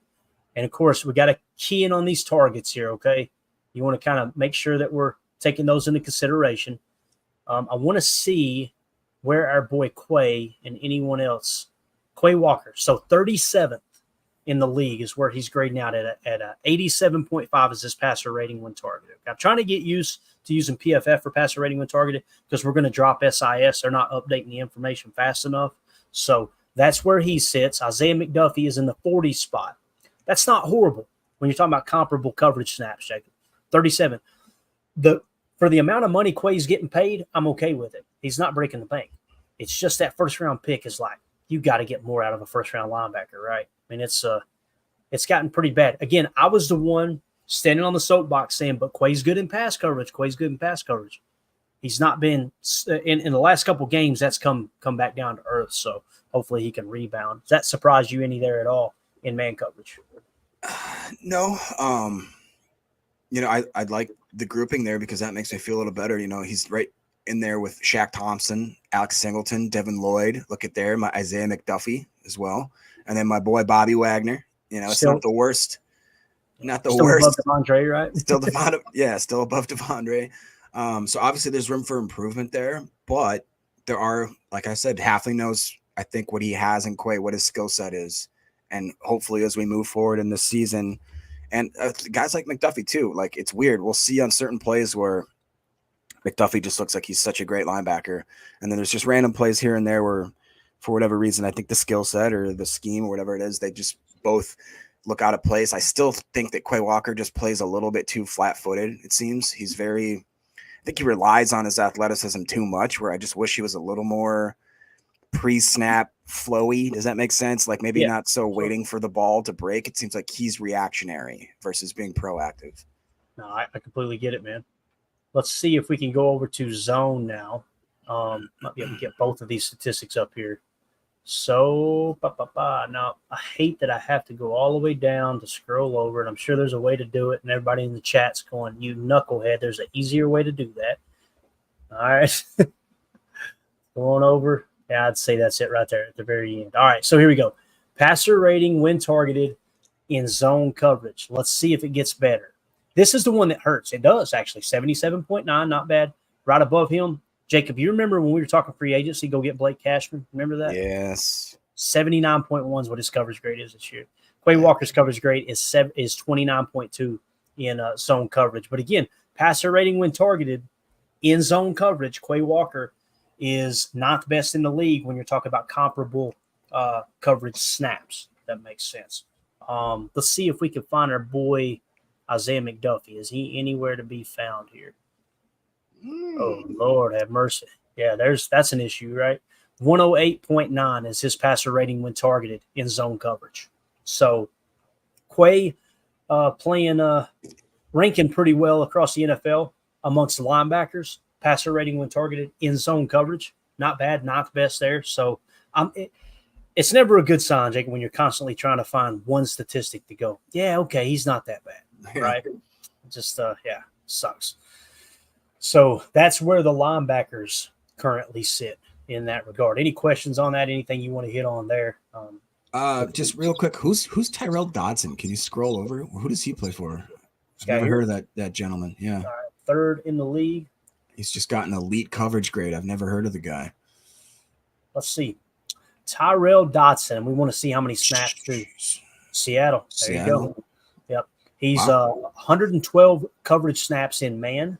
And, of course, we got to key in on these targets here, okay? You want to kind of make sure that we're taking those into consideration. I want to see where our boy Quay and anyone else, Quay Walker, so 37th in the league is where he's grading out at 87.5 is his passer rating when targeted. I'm trying to get used to using PFF for passer rating when targeted because we're going to drop SIS. They're not updating the information fast enough. So that's where he sits. Isaiah McDuffie is in the 40 spot. That's not horrible when you're talking about comparable coverage snaps, Jacob. 37. For the amount of money Quay's getting paid, I'm okay with it. He's not breaking the bank. It's just that first-round pick is like, you got to get more out of a first-round linebacker, right? I mean, it's gotten pretty bad. Again, I was the one standing on the soapbox saying, but Quay's good in pass coverage. Quay's good in pass coverage. He's not been in the last couple games. That's come back down to earth. So hopefully he can rebound. Does that surprise you any there at all in man coverage? No. I'd like the grouping there because that makes me feel a little better. He's right in there with Shaq Thompson, Alex Singleton, Devin Lloyd. Look at there, my Isaiah McDuffie as well. And then my boy Bobby Wagner. It's not the worst. Not the still worst. Above Devondre, right? Still above Devondre. So obviously there's room for improvement there, but there are, like I said, Hafley knows, I think, what he has in Quay, what his skill set is. And hopefully as we move forward in this season, and guys like McDuffie too, like it's weird. We'll see on certain plays where McDuffie just looks like he's such a great linebacker. And then there's just random plays here and there where, for whatever reason, I think the skill set or the scheme or whatever it is, they just both look out of place. I still think that Quay Walker just plays a little bit too flat-footed, it seems. I think he relies on his athleticism too much, where I just wish he was a little more pre-snap flowy. Does that make sense? Like maybe not so waiting for the ball to break. It seems like he's reactionary versus being proactive. No, I completely get it, man. Let's see if we can go over to zone now. Might be able to get both of these statistics up here. So, now I hate that I have to go all the way down to scroll over, and I'm sure there's a way to do it, and everybody in the chat's going, you knucklehead, there's an easier way to do that. All right. Going over. Yeah, I'd say that's it right there at the very end. All right, so here we go. Passer rating when targeted in zone coverage. Let's see if it gets better. This is the one that hurts. It does, actually. 77.9, not bad. Right above him, Jacob, you remember when we were talking free agency, go get Blake Cashman? Remember that? Yes. 79.1 is what his coverage grade is this year. Quay Walker's coverage grade is 29.2 in zone coverage. But again, passer rating when targeted in zone coverage, Quay Walker is not the best in the league when you're talking about comparable coverage snaps. That makes sense. Let's see if we can find our boy Isaiah McDuffie. Is he anywhere to be found here? Oh, Lord have mercy. Yeah, that's an issue, right? 108.9 is his passer rating when targeted in zone coverage. So Quay ranking pretty well across the NFL amongst the linebackers, passer rating when targeted in zone coverage. Not bad, not the best there. So it's never a good sign, Jake, when you're constantly trying to find one statistic to go, yeah, okay, he's not that bad, right? Just, sucks. So that's where the linebackers currently sit in that regard. Any questions on that? Anything you want to hit on there? Just real quick, who's Tyrell Dodson? Can you scroll over? Who does he play for? I've never heard of that gentleman. Yeah. All right, third in the league. He's just got an elite coverage grade. I've never heard of the guy. Let's see. Tyrell Dodson. We want to see how many snaps too. Seattle. There you go. Yep. He's 112 coverage snaps in man.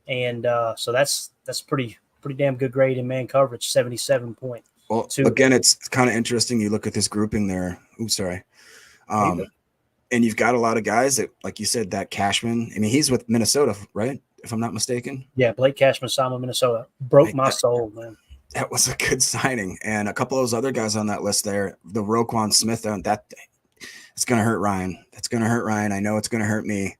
And so that's pretty damn good grade in man coverage, 77.2. Well, again, it's kind of interesting. You look at this grouping there. Oops, sorry. And you've got a lot of guys that, like you said, that Cashman. I mean, he's with Minnesota, right? If I'm not mistaken. Yeah, Blake Cashman signed with Minnesota. Broke my soul, man. That was a good signing. And a couple of those other guys on that list there, the Roquan Smith, it's going to hurt Ryan. That's going to hurt Ryan. I know it's going to hurt me.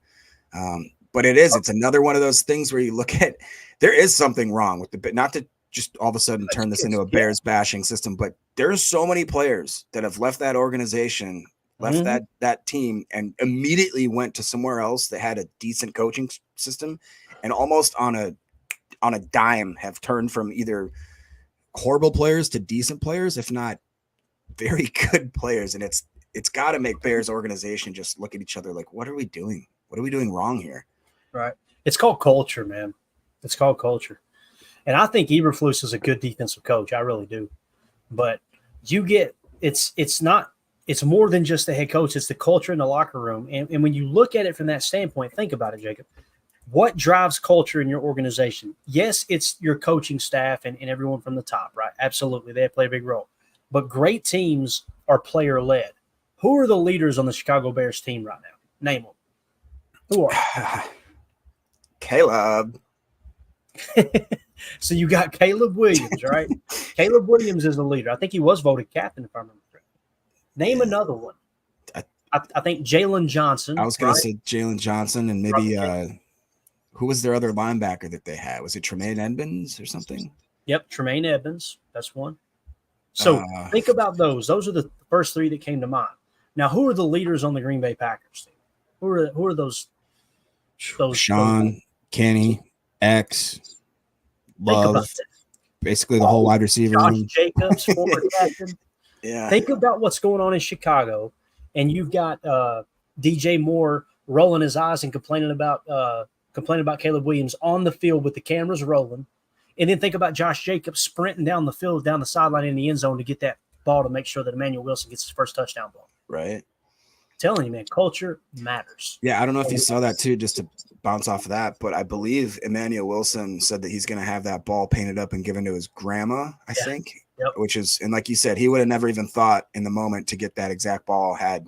But it's another one of those things where you look at, there is something wrong with not to just all of a sudden turn this into a Bears bashing system, but there's so many players that have left that organization, left that team, and immediately went to somewhere else that had a decent coaching system, and almost on a dime have turned from either horrible players to decent players, if not very good players. And it's got to make Bears organization just look at each other like, what are we doing? What are we doing wrong here? Right. It's called culture, man. It's called culture. And I think Eberflus is a good defensive coach. I really do. But it's more than just the head coach. It's the culture in the locker room. And when you look at it from that standpoint, think about it, Jacob. What drives culture in your organization? Yes, it's your coaching staff and everyone from the top, right? Absolutely. They play a big role. But great teams are player-led. Who are the leaders on the Chicago Bears team right now? Name them. Who are? Caleb. So you got Caleb Williams, right? Caleb Williams is the leader. I think he was voted captain, if I remember correctly. Name another one. I think Jalen Johnson. I was going to say Jalen Johnson and maybe who was their other linebacker that they had? Was it Tremaine Edmonds or something? Yep, Tremaine Edmonds. That's one. So think about those. Those are the first three that came to mind. Now, who are the leaders on the Green Bay Packers team? Who are those? Sean, Kenny, X, Love, basically the whole wide receiver Josh room. Jacobs, former captain. Yeah. Think about what's going on in Chicago, and you've got DJ Moore rolling his eyes and complaining about Caleb Williams on the field with the cameras rolling. And then think about Josh Jacobs sprinting down the field, down the sideline in the end zone to get that ball to make sure that Emmanuel Wilson gets his first touchdown ball. Right. I'm telling you, man, culture matters. Yeah, I don't know if you saw that too, just to bounce off of that, but I believe Emmanuel Wilson said that he's going to have that ball painted up and given to his grandma, I think, which is, and like you said, he would have never even thought in the moment to get that exact ball had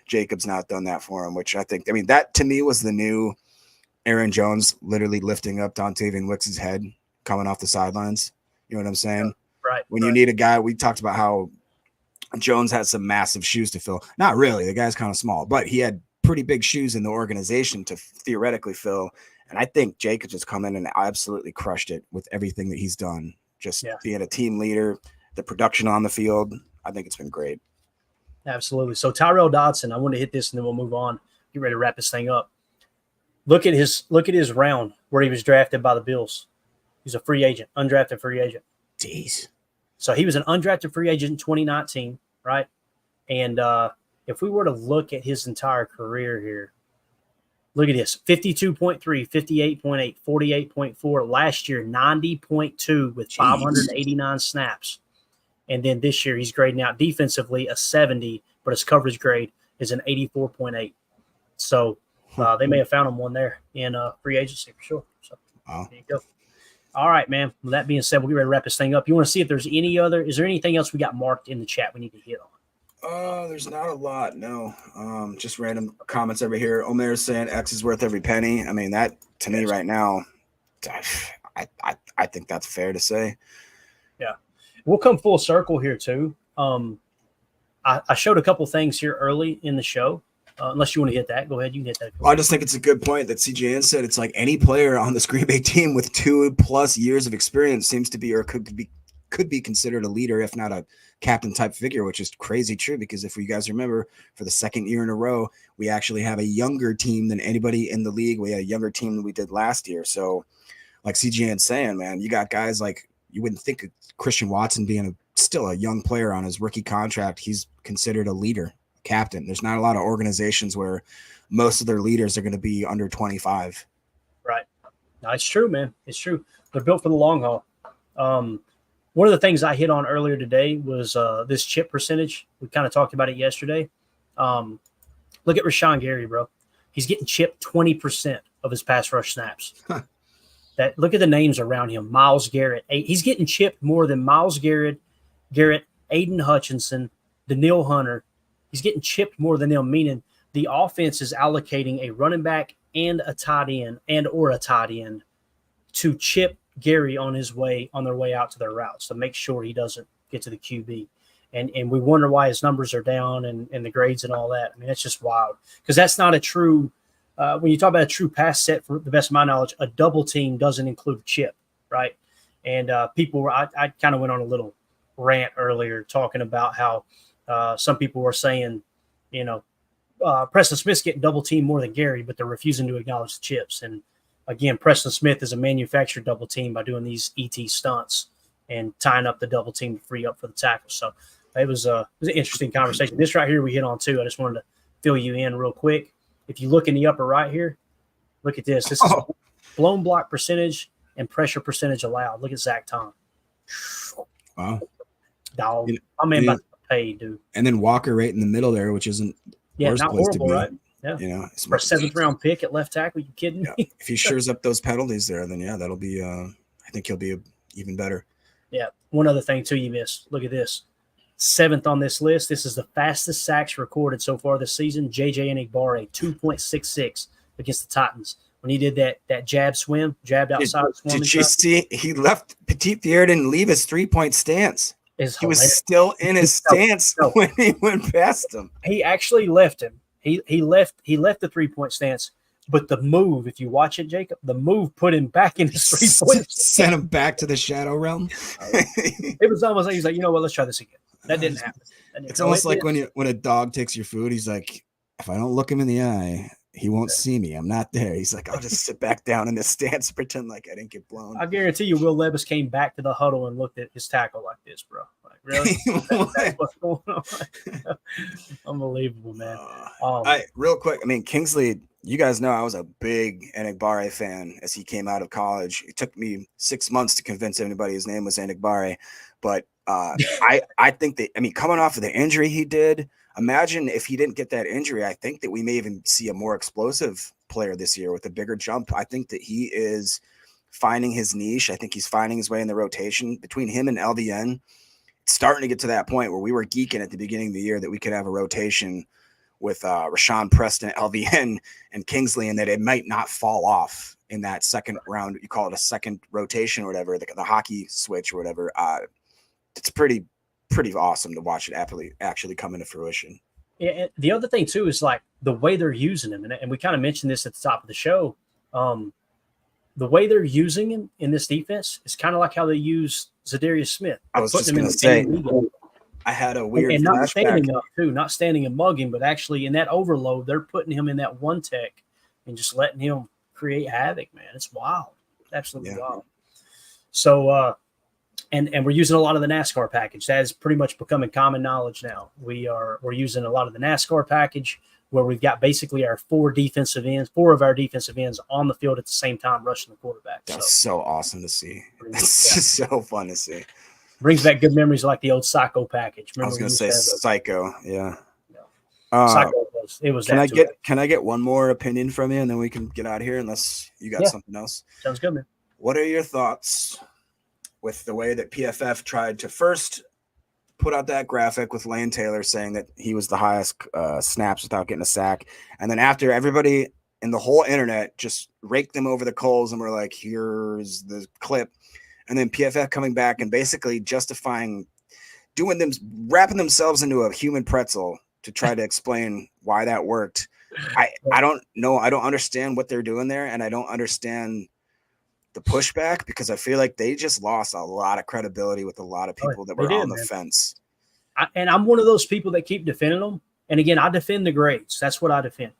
Jacobs not done that for him, which I mean, that to me was the new Aaron Jones literally lifting up Dontavian Wicks' head coming off the sidelines. You know what I'm saying? Right. When you need a guy, we talked about how Jones had some massive shoes to fill. Not really. The guy's kind of small, but he had pretty big shoes in the organization to theoretically fill. And I think Jacobs has come in and absolutely crushed it with everything that he's done. Just being a team leader, the production on the field. I think it's been great. Absolutely. So Tyrell Dodson, I want to hit this and then we'll move on. Get ready to wrap this thing up. Look at his round where he was drafted by the Bills. He's a free agent, undrafted free agent. Jeez. So he was an undrafted free agent in 2019, right? And if we were to look at his entire career here, look at this: 52.3, 58.8, 48.4. Last year, 90.2 with 589 snaps. And then this year, he's grading out defensively a 70, but his coverage grade is an 84.8. So they may have found him one there in free agency for sure. So there you go. All right, man. With that being said, we'll get ready to wrap this thing up. You want to see if there's is there anything else we got marked in the chat we need to hit on? There's not a lot, no. Just random comments over here. Omer is saying X is worth every penny. I mean, that to me right now, I think that's fair to say. Yeah. We'll come full circle here too. I showed a couple things here early in the show. Unless you want to hit that, go ahead. You can hit that. Well, I just think it's a good point that CJN said. It's like any player on this Green Bay team with 2+ years of experience seems to be or could be considered a leader, if not a captain type figure, which is crazy true. Because if you guys remember, for the second year in a row, we actually have a younger team than anybody in the league. We had a younger team than we did last year. So, like CJN saying, man, you got guys like you wouldn't think of Christian Watson being still a young player on his rookie contract. He's considered a leader. Captain. There's not a lot of organizations where most of their leaders are going to be under 25. Right. No, it's true, man. It's true. They're built for the long haul. One of the things I hit on earlier today was this chip percentage. We kind of talked about it yesterday. Look at Rashawn Gary, bro. He's getting chipped 20% of his pass rush snaps. Huh. Look at the names around him. Myles Garrett. He's getting chipped more than Myles Garrett, Aiden Hutchinson, Danielle Hunter. He's getting chipped more than them, meaning the offense is allocating a running back and a tight end to chip Gary on their way out to their routes to make sure he doesn't get to the QB. And we wonder why his numbers are down and the grades and all that. I mean, that's just wild because that's not a true when you talk about a true pass set, for the best of my knowledge, a double team doesn't include a chip, right? And I kind of went on a little rant earlier talking about how some people were saying, Preston Smith's getting double teamed more than Gary, but they're refusing to acknowledge the chips. And again, Preston Smith is a manufactured double team by doing these ET stunts and tying up the double team to free up for the tackle. So it was an interesting conversation. This right here we hit on too. I just wanted to fill you in real quick. If you look in the upper right here, look at this. This is blown block percentage and pressure percentage allowed. Look at Zach Tom. Wow. Dog. My man about to pay, dude. And then Walker right in the middle there, which isn't not horrible, right? Yeah. It's for a 7th round pick at left tackle. You kidding me? Yeah. If he shores up those penalties there, then that'll be I think he'll be even better. Yeah. One other thing too you missed. Look at this. 7th on this list. This is the fastest sacks recorded so far this season. JJ Enagbare, 2.66 against the Titans. When he did that jabbed outside. Did you see he left Petit Pierre didn't leave his 3-point stance? He was still in his stance when he went past him. He actually left him. He left the 3-point stance, but the move, if you watch it, Jacob, the move put him back in his 3-point stance. Sent him back to the shadow realm. It was almost like he's like, you know what, let's try this again. That didn't happen. It's almost like when a dog takes your food, he's like, if I don't look him in the eye, he won't see me. I'm not there. He's like, I'll just sit back down in this stance, pretend like I didn't get blown. I guarantee you, Will Levis came back to the huddle and looked at his tackle like this, bro. Like, really? That's what's going on. Unbelievable, man. Real quick, I mean, Kingsley, you guys know I was a big Enigbare fan as he came out of college. It took me 6 months to convince anybody his name was Enigbare, but I think that, I mean, coming off of the injury he did, imagine if he didn't get that injury. I think that we may even see a more explosive player this year with a bigger jump. I think that he is finding his niche. I think he's finding his way in the rotation. Between him and LVN, it's starting to get to that point where we were geeking at the beginning of the year that we could have a rotation with Rashawn Preston, LVN, and Kingsley, and that it might not fall off in that second round. You call it a second rotation or whatever, the hockey switch or whatever. It's pretty awesome to watch it actually come into fruition. Yeah, the other thing too is like the way they're using him, and we kind of mentioned this at the top of the show. The way they're using him in this defense is kind of like how they use Zadarius Smith. I was just going to say, I had a weird and not flashback. standing up too, not standing and mugging, but actually in that overload, they're putting him in that one tech and just letting him create havoc. Man, it's wild, absolutely wild. So. And we're using a lot of the NASCAR package. That is pretty much becoming common knowledge now. We're using a lot of the NASCAR package where we've got basically four of our defensive ends on the field at the same time rushing the quarterback. That's so awesome to see. That's just so fun to see. Brings back good memories like the old Psycho package. Remember I was going to say Psycho, yeah. Psycho was. Can I get one more opinion from you, and then we can get out of here unless you got something else? Sounds good, man. What are your thoughts with the way that PFF tried to first put out that graphic with Lane Taylor saying that he was the highest snaps without getting a sack, and then after everybody in the whole internet just raked them over the coals and were like, here's the clip, and then PFF coming back and basically wrapping themselves into a human pretzel to try to explain why that worked. I don't know. I don't understand what they're doing there, and I don't understand the pushback because I feel like they just lost a lot of credibility with a lot of people that were on the fence. And I'm one of those people that keep defending them. And again, I defend the grades. That's what I defend.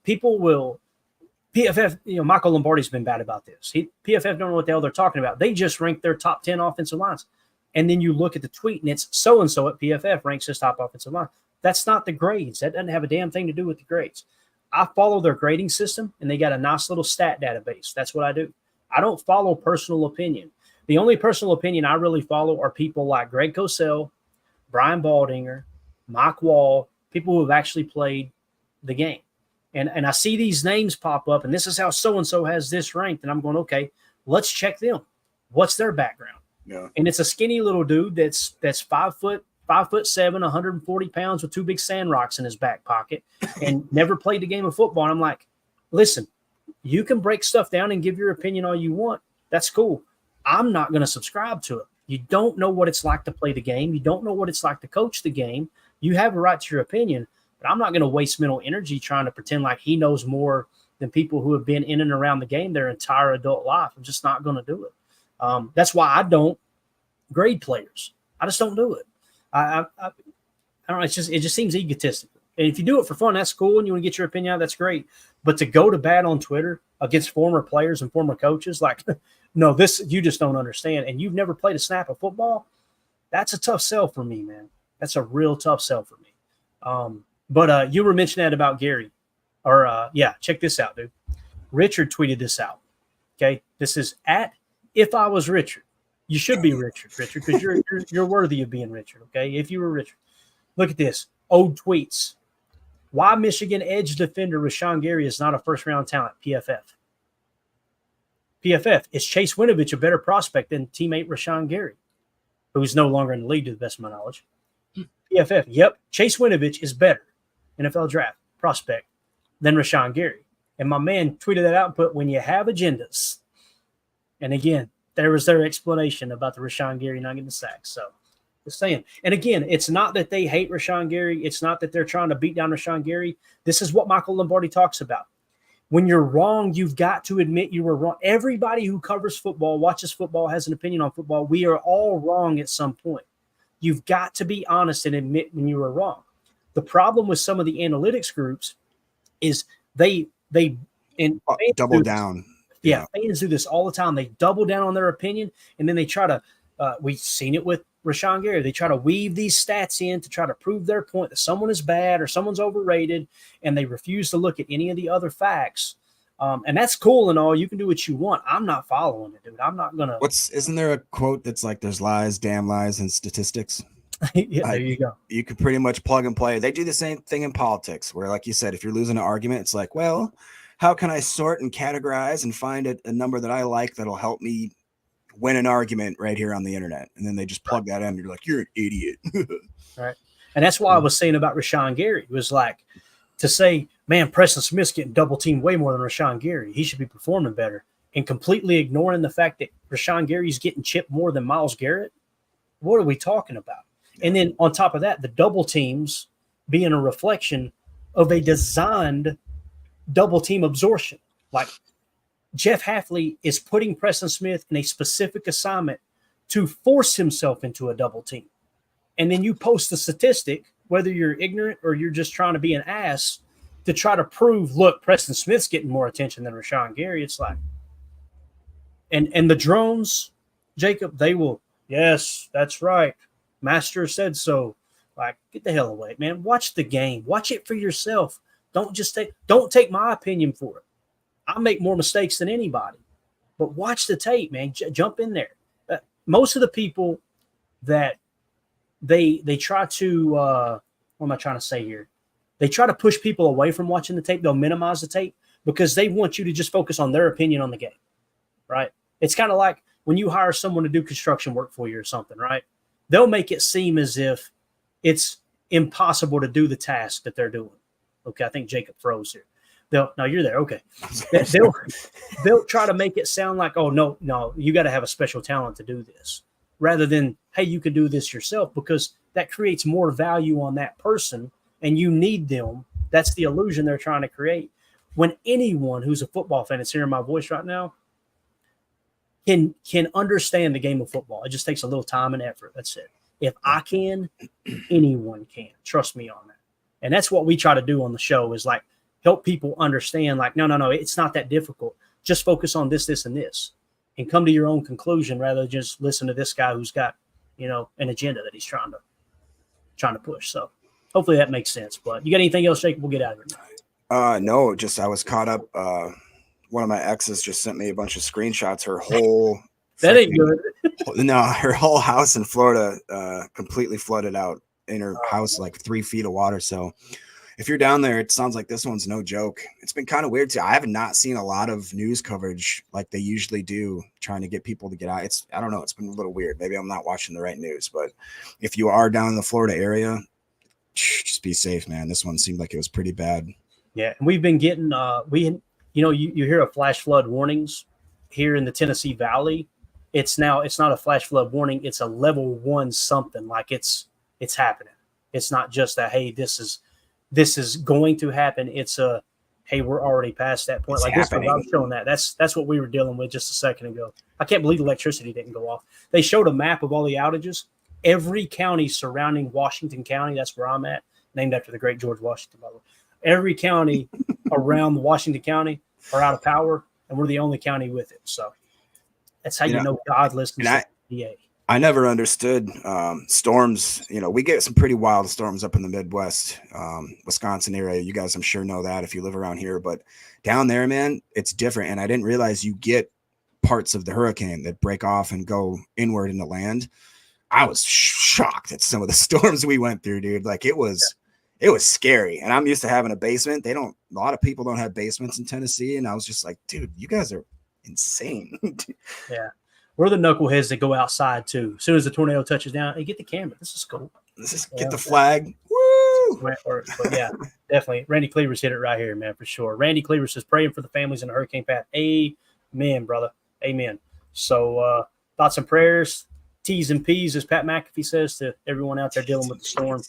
People will PFF, Michael Lombardi's been bad about this. PFF don't know what the hell they're talking about. They just rank their top 10 offensive lines. And then you look at the tweet and it's so-and-so at PFF ranks his top offensive line. That's not the grades. That doesn't have a damn thing to do with the grades. I follow their grading system and they got a nice little stat database. That's what I do. I don't follow personal opinion. The only personal opinion I really follow are people like Greg Cosell, Brian Baldinger, Mike Wall, people who have actually played the game. And I see these names pop up, and this is how so-and-so has this ranked, and I'm going, okay, let's check them. What's their background? Yeah. And it's a skinny little dude that's 5'7", 140 pounds with two big sand rocks in his back pocket and never played a game of football. And I'm like, listen, you can break stuff down and give your opinion all you want. That's cool. I'm not going to subscribe to it. You don't know what it's like to play the game. You don't know what it's like to coach the game. You have a right to your opinion, but I'm not going to waste mental energy trying to pretend like he knows more than people who have been in and around the game their entire adult life. I'm just not going to do it. That's why I don't grade players. I just don't do it. I don't know. It just seems egotistical. And if you do it for fun, that's cool, and you want to get your opinion out, that's great. But to go to bat on Twitter against former players and former coaches, like, no, this you just don't understand, and you've never played a snap of football, that's a tough sell for me, man. That's a real tough sell for me. But you were mentioning that about Gary. Check this out, dude. Richard tweeted this out. Okay, this is at If I Was Richard. You should be Richard, because you're worthy of being Richard. Okay, if you were Richard, look at this. Old tweets. Why Michigan edge defender Rashawn Gary is not a first-round talent, PFF. PFF, is Chase Winovich a better prospect than teammate Rashawn Gary, who's no longer in the league to the best of my knowledge? PFF, yep, Chase Winovich is better NFL draft prospect than Rashawn Gary. And my man tweeted that out and put, when you have agendas. And again, there was their explanation about the Rashawn Gary not getting the sack. So Just saying. And again, it's not that they hate Rashawn Gary. It's not that they're trying to beat down Rashawn Gary. This is what Michael Lombardi talks about. When you're wrong, you've got to admit you were wrong. Everybody who covers football, watches football, has an opinion on football. We are all wrong at some point. You've got to be honest and admit when you were wrong. The problem with some of the analytics groups is they double down. Yeah, fans do this all the time. They double down on their opinion, and then they try to we've seen it with Rashawn Gary. They try to weave these stats in to try to prove their point that someone is bad or someone's overrated, and they refuse to look at any of the other facts. And that's cool and all. You can do what you want. I'm not following it, dude. I'm not gonna. Isn't there a quote that's like, "There's lies, damn lies, and statistics." Yeah, there you go. You could pretty much plug and play. They do the same thing in politics, where, like you said, if you're losing an argument, it's like, well, how can I sort and categorize and find a number that I like that'll help me win an argument right here on the internet? And then they just plug that in. And you're like, you're an idiot. Right. And that's why I was saying about Rashawn Gary. It was like to say, man, Preston Smith's getting double teamed way more than Rashawn Gary. He should be performing better. And completely ignoring the fact that Rashawn Gary's getting chipped more than Myles Garrett. What are we talking about? And then on top of that, the double teams being a reflection of a designed double team absorption. Like Jeff Hafley is putting Preston Smith in a specific assignment to force himself into a double team. And then you post the statistic, whether you're ignorant or you're just trying to be an ass, to try to prove, look, Preston Smith's getting more attention than Rashawn Gary. It's like, and the drones, Jacob, they will, yes, that's right. Master said so. Like, get the hell away, man. Watch the game. Watch it for yourself. Don't take my opinion for it. I make more mistakes than anybody. But watch the tape, man. Jump in there. Most of the people that they try to what am I trying to say here? They try to push people away from watching the tape. They'll minimize the tape because they want you to just focus on their opinion on the game, right? It's kind of like when you hire someone to do construction work for you or something, right? They'll make it seem as if it's impossible to do the task that they're doing. Okay, I think Jacob froze here. No, you're there. Okay. They'll try to make it sound like, oh, no, you got to have a special talent to do this, rather than, hey, you can do this yourself, because that creates more value on that person and you need them. That's the illusion they're trying to create. When anyone who's a football fan is hearing my voice right now can understand the game of football. It just takes a little time and effort. That's it. If I can, anyone can. Trust me on that. And that's what we try to do on the show, is like help people understand, like, no, it's not that difficult. Just focus on this, this, and this, and come to your own conclusion rather than just listen to this guy who's got, an agenda that he's trying to push. So hopefully that makes sense. But you got anything else, Jake? We'll get out of here. No, just I was caught up. One of my exes just sent me a bunch of screenshots. Her whole that ain't good. No, her whole house in Florida completely flooded out. In her house, like 3 feet of water. So if you're down there, it sounds like this one's no joke. It's been kind of weird too. I have not seen a lot of news coverage like they usually do, trying to get people to get out. I don't know. It's been a little weird. Maybe I'm not watching the right news, but if you are down in the Florida area, just be safe, man. This one seemed like it was pretty bad. Yeah. And we've been getting, you hear of flash flood warnings here in the Tennessee Valley. It's not a flash flood warning. It's a level 1 something, like it's happening. It's not just that, hey, this is going to happen. It's a, hey, we're already past that point. It's like happening. This, I was showing that. That's what we were dealing with just a second ago. I can't believe electricity didn't go off. They showed a map of all the outages. Every county surrounding Washington County, that's where I'm at, named after the great George Washington, by the way. Every county around Washington County are out of power, and we're the only county with it. So that's how you know God listens to the DA. I never understood storms. We get some pretty wild storms up in the Midwest, Wisconsin area. You guys, I'm sure, know that if you live around here. But down there, man, it's different. And I didn't realize you get parts of the hurricane that break off and go inward into land. I was shocked at some of the storms we went through, dude. Like it was scary. And I'm used to having a basement. A lot of people don't have basements in Tennessee. And I was just like, dude, you guys are insane. Yeah. We're the knuckleheads that go outside too. As soon as the tornado touches down, hey, get the camera. This is cool. Get the flag. Woo! But yeah, definitely. Randy Cleavers hit it right here, man, for sure. Randy Cleavers says, praying for the families in the hurricane path. Amen, brother. Amen. So thoughts and prayers. T's and P's, as Pat McAfee says to everyone out there dealing with the storm.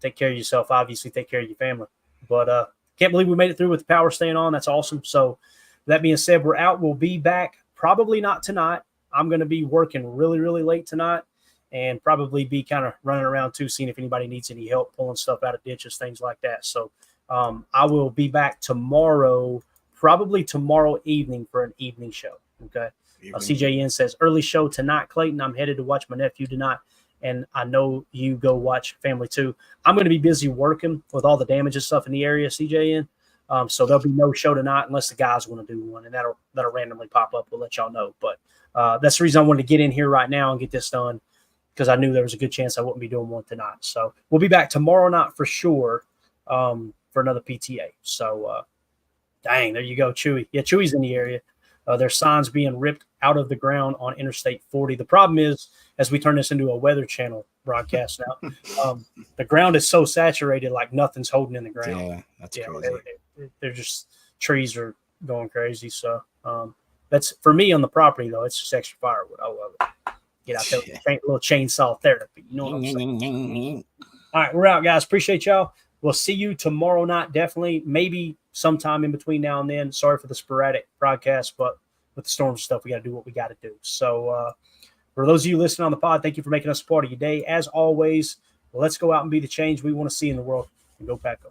Take care of yourself. Obviously, take care of your family. But can't believe we made it through with the power staying on. That's awesome. So that being said, we're out. We'll be back probably not tonight. I'm going to be working really, really late tonight and probably be kind of running around too, seeing if anybody needs any help pulling stuff out of ditches, things like that. So I will be back tomorrow, probably tomorrow evening for an evening show. Okay. CJN says, early show tonight, Clayton. I'm headed to watch my nephew tonight, and I know you go watch family too. I'm going to be busy working with all the damage and stuff in the area, CJN. So there'll be no show tonight unless the guys want to do one, and that'll randomly pop up. We'll let y'all know. But that's the reason I wanted to get in here right now and get this done, because I knew there was a good chance I wouldn't be doing one tonight. So we'll be back tomorrow night for sure for another PTA. So dang, there you go, Chewy. Yeah, Chewy's in the area. There's signs being ripped out of the ground on Interstate 40. The problem is, as we turn this into a Weather Channel broadcast now, the ground is so saturated, like nothing's holding in the ground. Yeah, that's crazy. They're just, trees are going crazy. So that's, for me on the property, though, it's just extra firewood. I love it. Get out there with a little chainsaw therapy. You know what I'm saying? All right, we're out, guys. Appreciate y'all. We'll see you tomorrow night, definitely. Maybe sometime in between now and then. Sorry for the sporadic broadcast, but with the storm stuff, we got to do what we got to do. So for those of you listening on the pod, thank you for making us a part of your day. As always, let's go out and be the change we want to see in the world, and go Pack 'em.